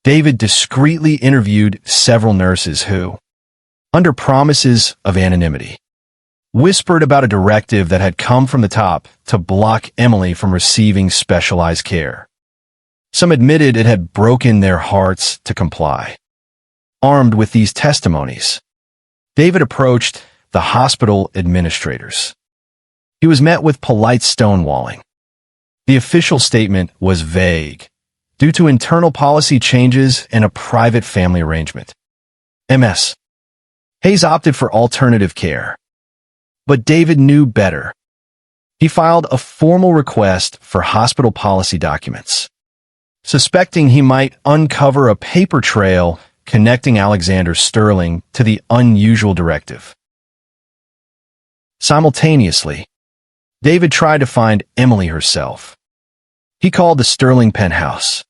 David discreetly interviewed several nurses who, under promises of anonymity, whispered about a directive that had come from the top to block Emily from receiving specialized care. Some admitted it had broken their hearts to comply. Armed with these testimonies, David approached the hospital administrators. He was met with polite stonewalling. The official statement was vague, due to internal policy changes and a private family arrangement. Ms. Hayes opted for alternative care. But David knew better. He filed a formal request for hospital policy documents, suspecting he might uncover a paper trail connecting Alexander Sterling to the unusual directive. Simultaneously, David tried to find Emily herself. He called the Sterling penthouse,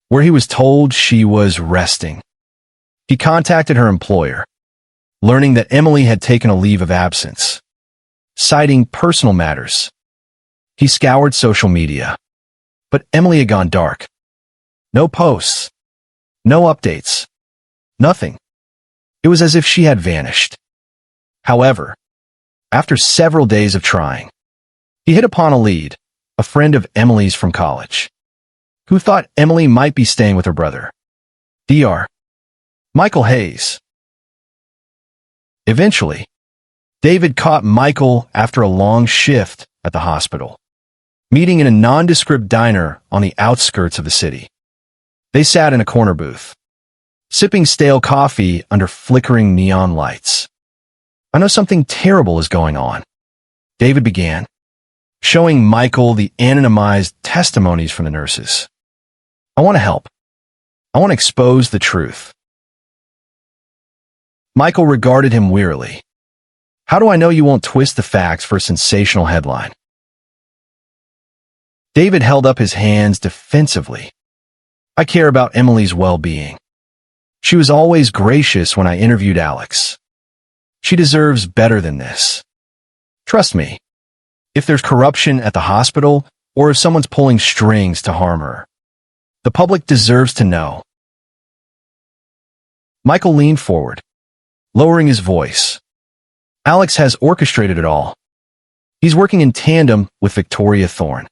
where he was told she was resting. He contacted her employer, learning that Emily had taken a leave of absence, citing personal matters. He scoured social media, but Emily had gone dark. No posts, no updates, nothing. It was as if she had vanished. However, after several days of trying, he hit upon a lead, a friend of Emily's from college, who thought Emily might be staying with her brother, Dr. Michael Hayes. Eventually, David caught Michael after a long shift at the hospital, meeting in a nondescript diner on the outskirts of the city. They sat in a corner booth, sipping stale coffee under flickering neon lights. "I know something terrible is going on," David began, showing Michael the anonymized testimonies from the nurses. "I want to help. I want to expose the truth." Michael regarded him wearily. "How do I know you won't twist the facts for a sensational headline?" David held up his hands defensively. "I care about Emily's well-being. She was always gracious when I interviewed Alex. She deserves better than this. Trust me, if there's corruption at the hospital or if someone's pulling strings to harm her, the public deserves to know." Michael leaned forward, lowering his voice. "Alex has orchestrated it all. He's working in tandem with Victoria Thorne.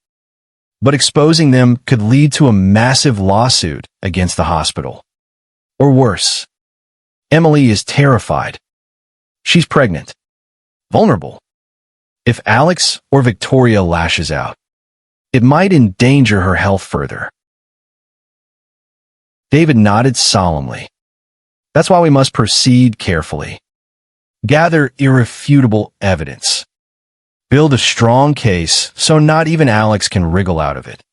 But exposing them could lead to a massive lawsuit against the hospital. Or worse, Emily is terrified. She's pregnant, vulnerable. If Alex or Victoria lashes out, it might endanger her health further." David nodded solemnly. "That's why we must proceed carefully. Gather irrefutable evidence. Build a strong case so not even Alex can wriggle out of it."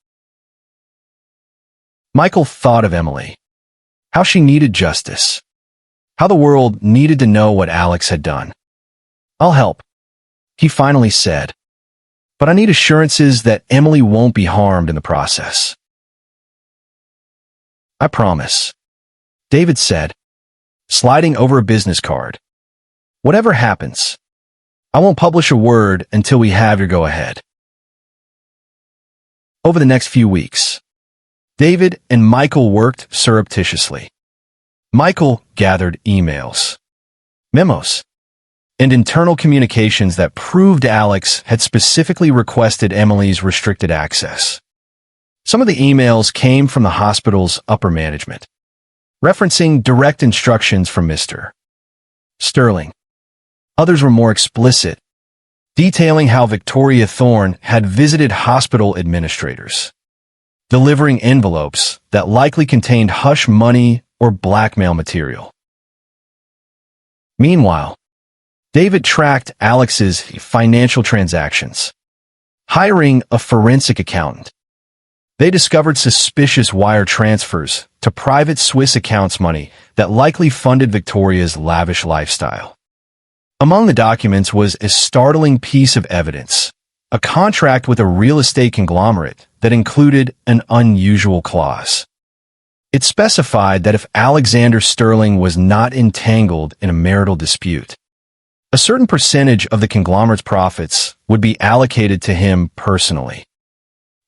Michael thought of Emily, how she needed justice, how the world needed to know what Alex had done. "I'll help," he finally said, "but I need assurances that Emily won't be harmed in the process." "I promise," David said, sliding over a business card. "Whatever happens, I won't publish a word until we have your go-ahead." Over the next few weeks, David and Michael worked surreptitiously. Michael gathered emails, memos, and internal communications that proved Alex had specifically requested Emily's restricted access. Some of the emails came from the hospital's upper management, referencing direct instructions from Mr. Sterling. Others were more explicit, detailing how Victoria Thorne had visited hospital administrators, delivering envelopes that likely contained hush money or blackmail material. Meanwhile, David tracked Alex's financial transactions, hiring a forensic accountant. They discovered suspicious wire transfers to private Swiss accounts money that likely funded Victoria's lavish lifestyle. Among the documents was a startling piece of evidence, a contract with a real estate conglomerate that included an unusual clause. It specified that if Alexander Sterling was not entangled in a marital dispute, a certain percentage of the conglomerate's profits would be allocated to him personally.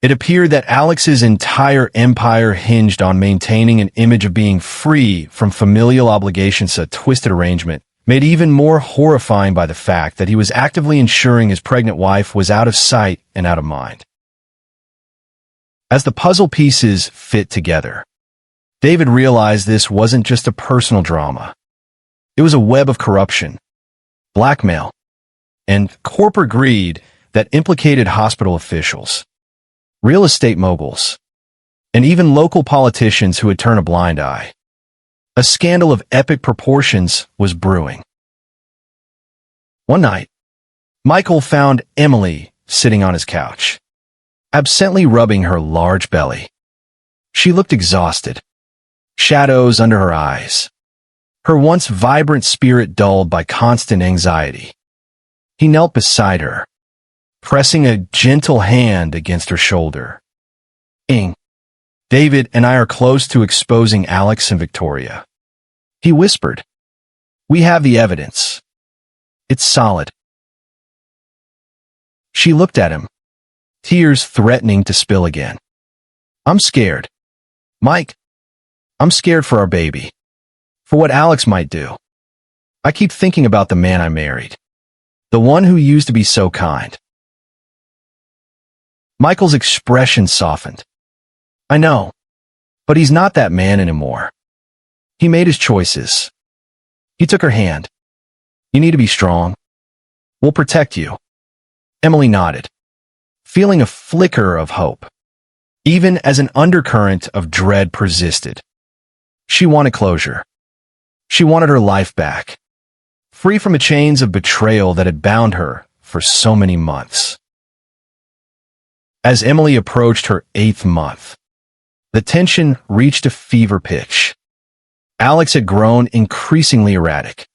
It appeared that Alex's entire empire hinged on maintaining an image of being free from familial obligations, a twisted arrangement made even more horrifying by the fact that he was actively ensuring his pregnant wife was out of sight and out of mind. As the puzzle pieces fit together, David realized this wasn't just a personal drama. It was a web of corruption, blackmail, and corporate greed that implicated hospital officials, real estate moguls, and even local politicians who had turned a blind eye. A scandal of epic proportions was brewing. One night, Michael found Emily sitting on his couch, absently rubbing her large belly. She looked exhausted, shadows under her eyes, her once vibrant spirit dulled by constant anxiety. He knelt beside her, pressing a gentle hand against her shoulder. David and I are close to exposing Alex and Victoria. He whispered. We have the evidence. It's solid. She looked at him, tears threatening to spill again. I'm scared. Mike, I'm scared for our baby. For what Alex might do. I keep thinking about the man I married. The one who used to be so kind. Michael's expression softened. I know, but he's not that man anymore. He made his choices. He took her hand. You need to be strong. We'll protect you. Emily nodded, feeling a flicker of hope, even as an undercurrent of dread persisted. She wanted closure. She wanted her life back, free from the chains of betrayal that had bound her for so many months. As Emily approached her 8th month, the tension reached a fever pitch. Alex had grown increasingly erratic,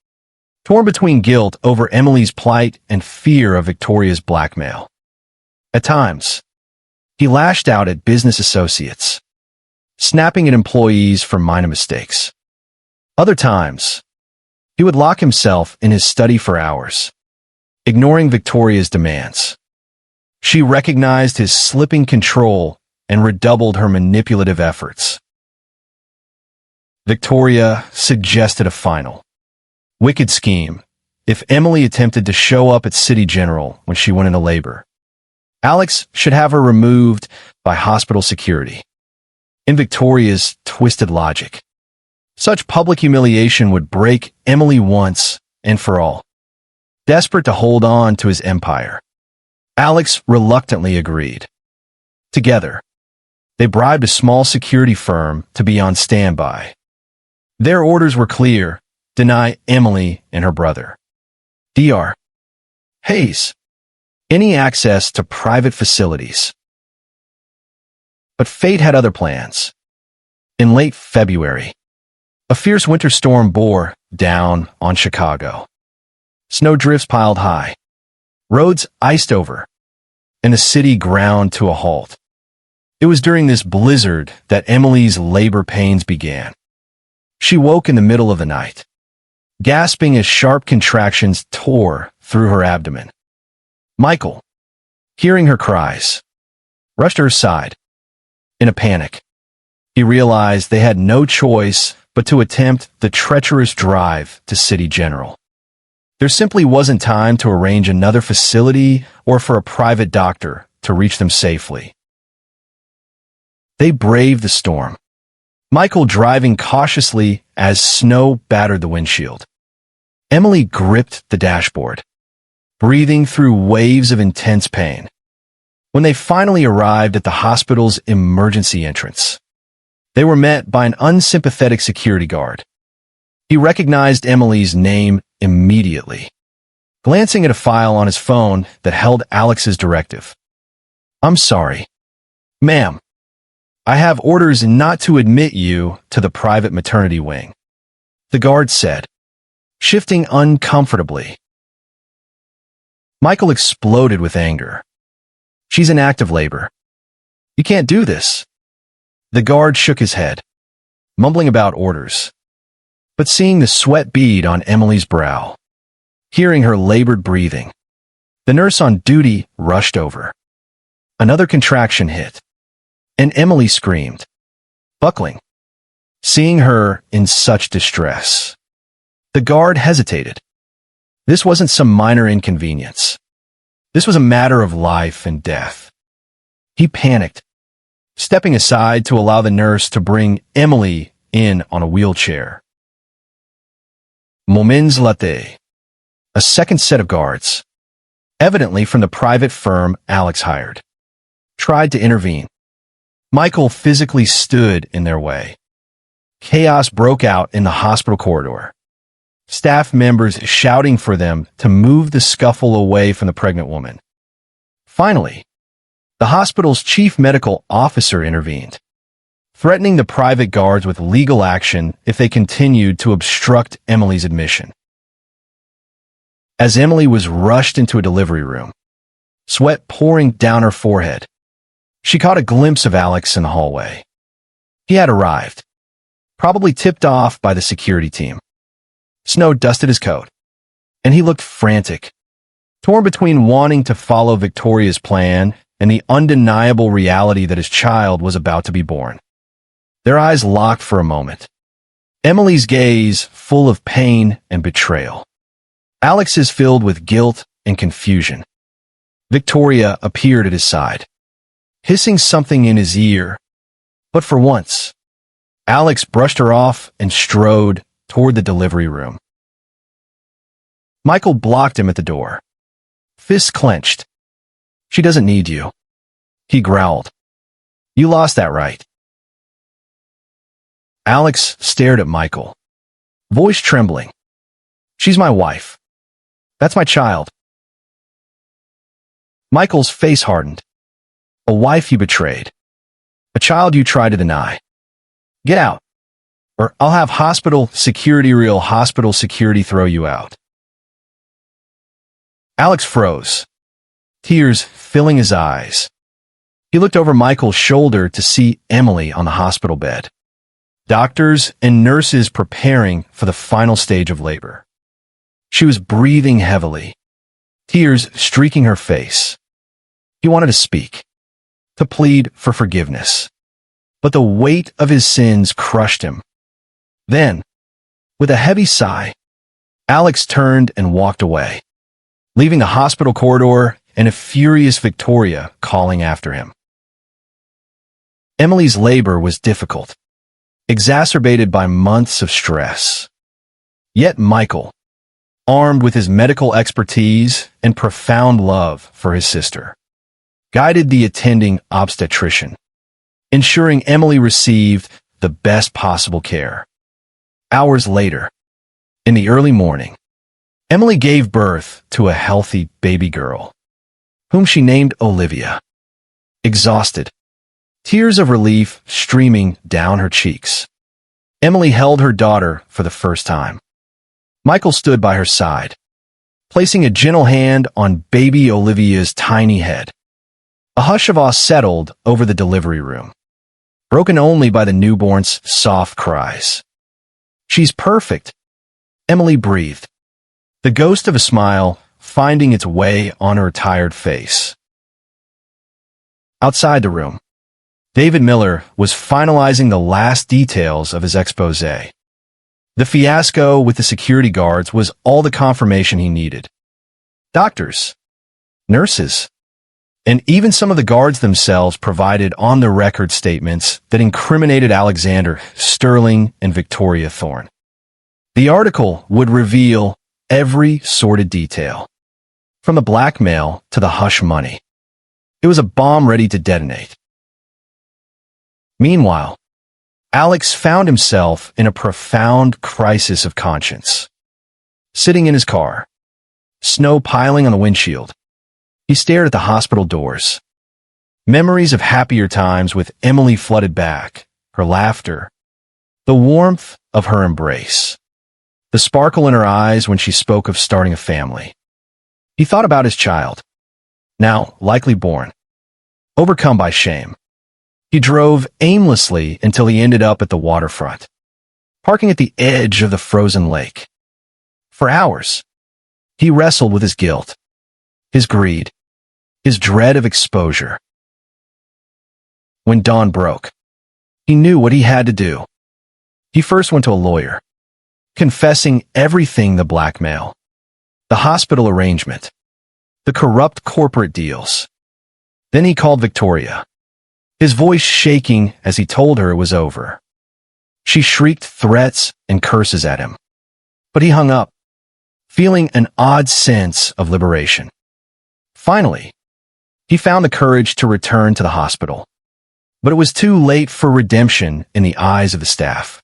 torn between guilt over Emily's plight and fear of Victoria's blackmail. At times, he lashed out at business associates, snapping at employees for minor mistakes. Other times, he would lock himself in his study for hours, ignoring Victoria's demands. She recognized his slipping control and redoubled her manipulative efforts. Victoria suggested a final, wicked scheme if Emily attempted to show up at City General when she went into labor. Alex should have her removed by hospital security. In Victoria's twisted logic, such public humiliation would break Emily once and for all. Desperate to hold on to his empire, Alex reluctantly agreed. Together, they bribed a small security firm to be on standby. Their orders were clear: deny Emily and her brother, Dr. Hayes, any access to private facilities. But fate had other plans. In late February, a fierce winter storm bore down on Chicago. Snowdrifts piled high, roads iced over, and the city ground to a halt. It was during this blizzard that Emily's labor pains began. She woke in the middle of the night, gasping as sharp contractions tore through her abdomen. Michael, hearing her cries, rushed to her side. In a panic, he realized they had no choice but to attempt the treacherous drive to City General. There simply wasn't time to arrange another facility or for a private doctor to reach them safely. They braved the storm, Michael driving cautiously as snow battered the windshield. Emily gripped the dashboard, breathing through waves of intense pain. When they finally arrived at the hospital's emergency entrance, they were met by an unsympathetic security guard. He recognized Emily's name immediately, glancing at a file on his phone that held Alex's directive. I'm sorry, ma'am. I have orders not to admit you to the private maternity wing, the guard said, shifting uncomfortably. Michael exploded with anger. She's in active labor. You can't do this. The guard shook his head, mumbling about orders, but seeing the sweat bead on Emily's brow, hearing her labored breathing, the nurse on duty rushed over. Another contraction hit, and Emily screamed, buckling. Seeing her in such distress, the guard hesitated. This wasn't some minor inconvenience. This was a matter of life and death. He panicked, stepping aside to allow the nurse to bring Emily in on a wheelchair. Moments later, a second set of guards, evidently from the private firm Alex hired, tried to intervene. Michael physically stood in their way. Chaos broke out in the hospital corridor, staff members shouting for them to move the scuffle away from the pregnant woman. Finally, the hospital's chief medical officer intervened, threatening the private guards with legal action if they continued to obstruct Emily's admission. As Emily was rushed into a delivery room, sweat pouring down her forehead, she caught a glimpse of Alex in the hallway. He had arrived, probably tipped off by the security team. Snow dusted his coat, and he looked frantic, torn between wanting to follow Victoria's plan and the undeniable reality that his child was about to be born. Their eyes locked for a moment, Emily's gaze full of pain and betrayal. Alex's filled with guilt and confusion. Victoria appeared at his side, hissing something in his ear, but for once, Alex brushed her off and strode toward the delivery room. Michael blocked him at the door, fists clenched. "She doesn't need you," he growled. "You lost that right." Alex stared at Michael, voice trembling. "She's my wife. That's my child." Michael's face hardened. "A wife you betrayed. A child you tried to deny. Get out, or I'll have real hospital security throw you out." Alex froze, tears filling his eyes. He looked over Michael's shoulder to see Emily on the hospital bed. Doctors and nurses preparing for the final stage of labor. She was breathing heavily, tears streaking her face. He wanted to speak, to plead for forgiveness, but the weight of his sins crushed him. Then, with a heavy sigh, Alex turned and walked away, leaving the hospital corridor and a furious Victoria calling after him. Emily's labor was difficult, exacerbated by months of stress. Yet Michael, armed with his medical expertise and profound love for his sister, guided the attending obstetrician, ensuring Emily received the best possible care. Hours later, in the early morning, Emily gave birth to a healthy baby girl, whom she named Olivia. Exhausted, tears of relief streaming down her cheeks, Emily held her daughter for the first time. Michael stood by her side, placing a gentle hand on baby Olivia's tiny head. A hush of awe settled over the delivery room, broken only by the newborn's soft cries. "She's perfect," Emily breathed, the ghost of a smile finding its way on her tired face. Outside the room, David Miller was finalizing the last details of his exposé. The fiasco with the security guards was all the confirmation he needed. Doctors, nurses, and even some of the guards themselves provided on-the-record statements that incriminated Alexander Sterling and Victoria Thorne. The article would reveal every sordid detail, from the blackmail to the hush money. It was a bomb ready to detonate. Meanwhile, Alex found himself in a profound crisis of conscience. Sitting in his car, snow piling on the windshield, he stared at the hospital doors. Memories of happier times with Emily flooded back, her laughter, the warmth of her embrace, the sparkle in her eyes when she spoke of starting a family. He thought about his child, now likely born. Overcome by shame, he drove aimlessly until he ended up at the waterfront, parking at the edge of the frozen lake. For hours, he wrestled with his guilt, his greed, his dread of exposure. When dawn broke, he knew what he had to do. He first went to a lawyer, confessing everything: the blackmail, the hospital arrangement, the corrupt corporate deals. Then he called Victoria, his voice shaking as he told her it was over. She shrieked threats and curses at him, but he hung up, feeling an odd sense of liberation. Finally, he found the courage to return to the hospital, but it was too late for redemption in the eyes of the staff.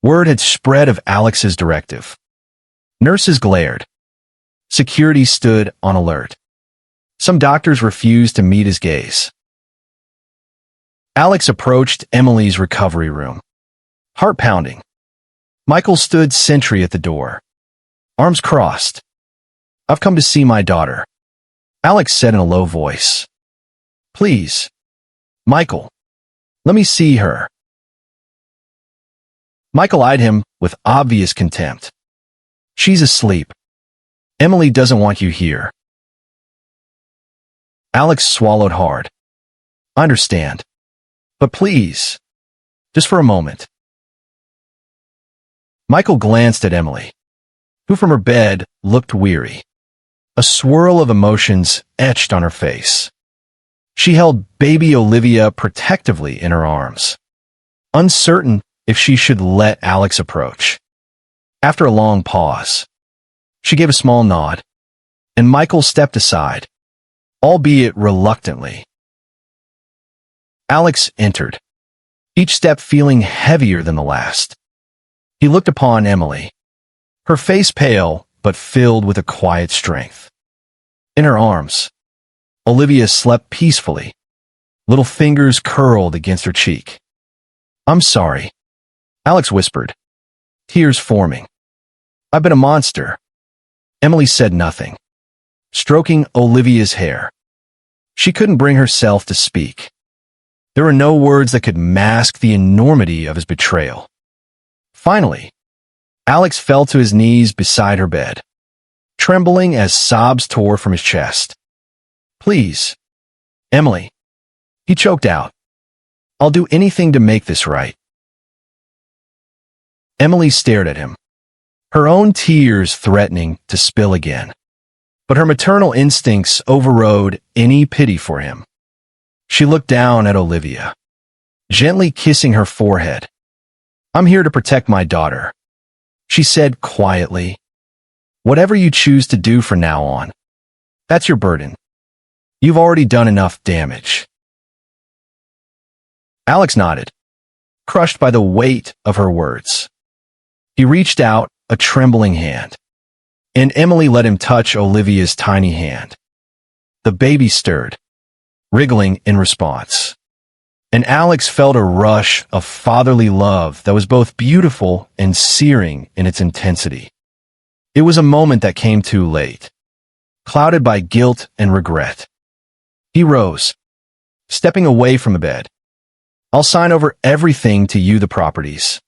Word had spread of Alex's directive. Nurses glared. Security stood on alert. Some doctors refused to meet his gaze. Alex approached Emily's recovery room, heart pounding. Michael stood sentry at the door, arms crossed. "I've come to see my daughter," Alex said in a low voice. "Please, Michael, let me see her." Michael eyed him with obvious contempt. "She's asleep. Emily doesn't want you here." Alex swallowed hard. "I understand. But please, just for a moment." Michael glanced at Emily, who from her bed looked weary. A swirl of emotions etched on her face. She held baby Olivia protectively in her arms, uncertain if she should let Alex approach. After a long pause, she gave a small nod, and Michael stepped aside, albeit reluctantly. Alex entered, each step feeling heavier than the last. He looked upon Emily, her face pale but filled with a quiet strength. In her arms, Olivia slept peacefully, little fingers curled against her cheek. "I'm sorry," Alex whispered, tears forming. "I've been a monster." Emily said nothing, stroking Olivia's hair. She couldn't bring herself to speak. There were no words that could mask the enormity of his betrayal. Finally, Alex fell to his knees beside her bed, trembling as sobs tore from his chest. "Please, Emily," he choked out. "I'll do anything to make this right." Emily stared at him, her own tears threatening to spill again. But her maternal instincts overrode any pity for him. She looked down at Olivia, gently kissing her forehead. "I'm here to protect my daughter," she said quietly. "Whatever you choose to do from now on, that's your burden. You've already done enough damage." Alex nodded, crushed by the weight of her words. He reached out a trembling hand, and Emily let him touch Olivia's tiny hand. The baby stirred, wriggling in response, and Alex felt a rush of fatherly love that was both beautiful and searing in its intensity. It was a moment that came too late, clouded by guilt and regret. He rose, stepping away from the bed. "I'll sign over everything to you, the properties,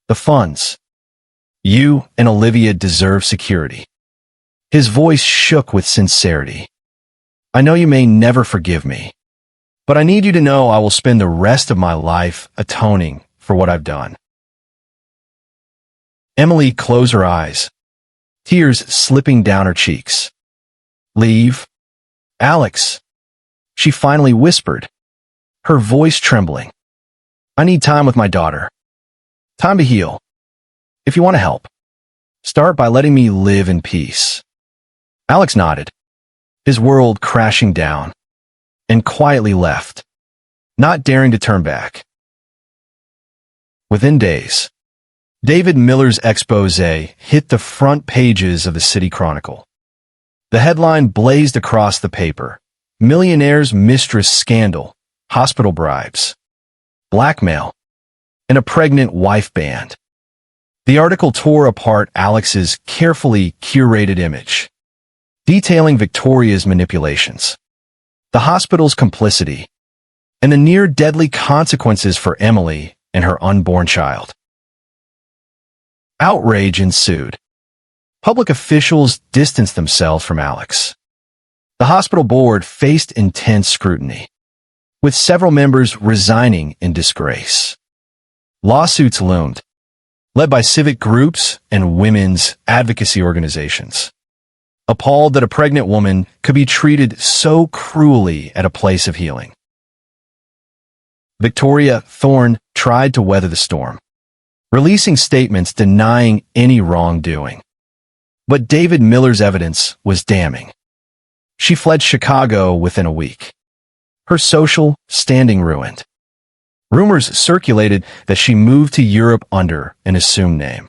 the funds. You and Olivia deserve security." His voice shook with sincerity. "I know you may never forgive me, but I need you to know I will spend the rest of my life atoning for what I've done." Emily closed her eyes, tears slipping down her cheeks. "Leave, Alex," she finally whispered, her voice trembling. "I need time with my daughter. Time to heal. If you want to help, start by letting me live in peace." Alex nodded, his world crashing down, and quietly left, not daring to turn back. Within days, David Miller's expose hit the front pages of the City Chronicle. The headline blazed across the paper: "Millionaire's Mistress Scandal, Hospital Bribes, Blackmail, and a Pregnant Wife Banned." The article tore apart Alex's carefully curated image, detailing Victoria's manipulations, the hospital's complicity, and the near-deadly consequences for Emily and her unborn child. Outrage ensued. Public officials distanced themselves from Alex. The hospital board faced intense scrutiny, with several members resigning in disgrace. Lawsuits loomed, led by civic groups and women's advocacy organizations, appalled that a pregnant woman could be treated so cruelly at a place of healing. Victoria Thorne tried to weather the storm, releasing statements denying any wrongdoing. But David Miller's evidence was damning. She fled Chicago within a week, her social standing ruined. Rumors circulated that she moved to Europe under an assumed name,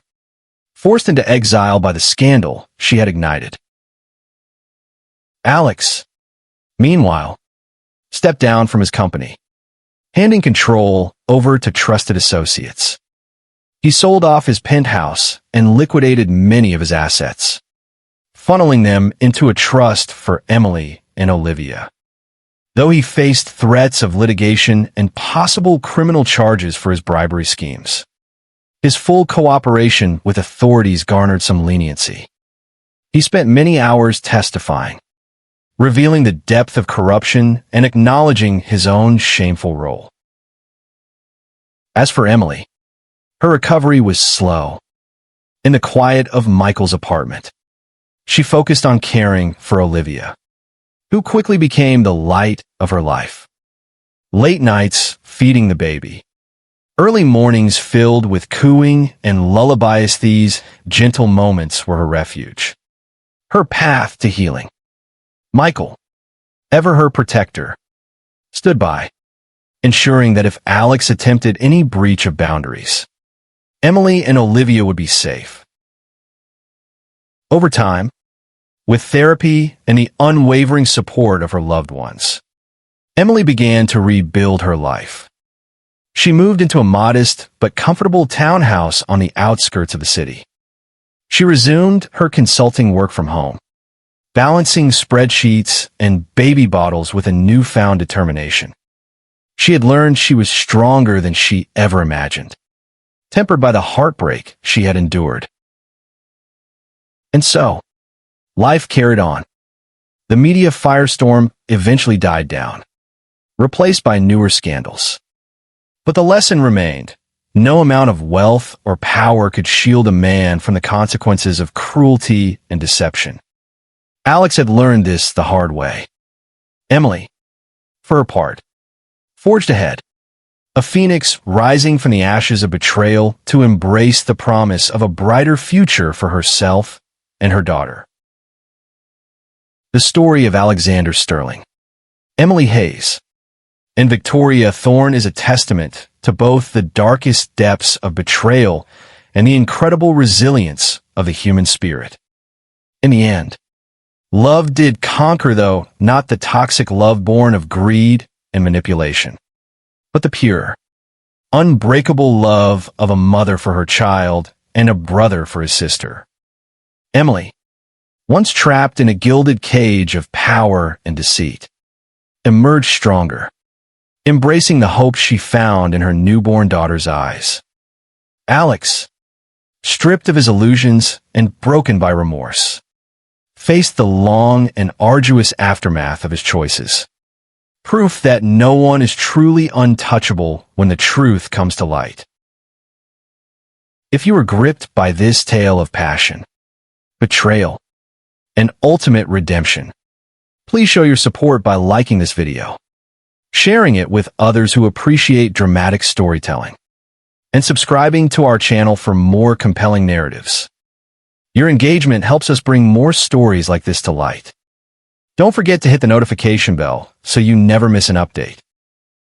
forced into exile by the scandal she had ignited. Alex, meanwhile, stepped down from his company, handing control over to trusted associates. He sold off his penthouse and liquidated many of his assets, funneling them into a trust for Emily and Olivia. Though he faced threats of litigation and possible criminal charges for his bribery schemes, his full cooperation with authorities garnered some leniency. He spent many hours testifying, revealing the depth of corruption and acknowledging his own shameful role. As for Emily, her recovery was slow. In the quiet of Michael's apartment, she focused on caring for Olivia, who quickly became the light of her life. Late nights feeding the baby, early mornings filled with cooing and lullabies, these gentle moments were her refuge, her path to healing. Michael, ever her protector, stood by, ensuring that if Alex attempted any breach of boundaries, Emily and Olivia would be safe. Over time, with therapy and the unwavering support of her loved ones, Emily began to rebuild her life. She moved into a modest but comfortable townhouse on the outskirts of the city. She resumed her consulting work from home, balancing spreadsheets and baby bottles with a newfound determination. She had learned she was stronger than she ever imagined, tempered by the heartbreak she had endured. And so, life carried on. The media firestorm eventually died down, replaced by newer scandals. But the lesson remained. No amount of wealth or power could shield a man from the consequences of cruelty and deception. Alex had learned this the hard way. Emily, for her part, forged ahead, a phoenix rising from the ashes of betrayal to embrace the promise of a brighter future for herself and her daughter. The story of Alexander Sterling, Emily Hayes, and Victoria Thorne is a testament to both the darkest depths of betrayal and the incredible resilience of the human spirit. In the end, love did conquer, though not the toxic love born of greed and manipulation, but the pure, unbreakable love of a mother for her child and a brother for his sister. Emily, once trapped in a gilded cage of power and deceit, emerged stronger, embracing the hope she found in her newborn daughter's eyes. Alex, stripped of his illusions and broken by remorse, faced the long and arduous aftermath of his choices. Proof that no one is truly untouchable when the truth comes to light. If you were gripped by this tale of passion, betrayal, and ultimate redemption, please show your support by liking this video, sharing it with others who appreciate dramatic storytelling, and subscribing to our channel for more compelling narratives. Your engagement helps us bring more stories like this to light. Don't forget to hit the notification bell so you never miss an update.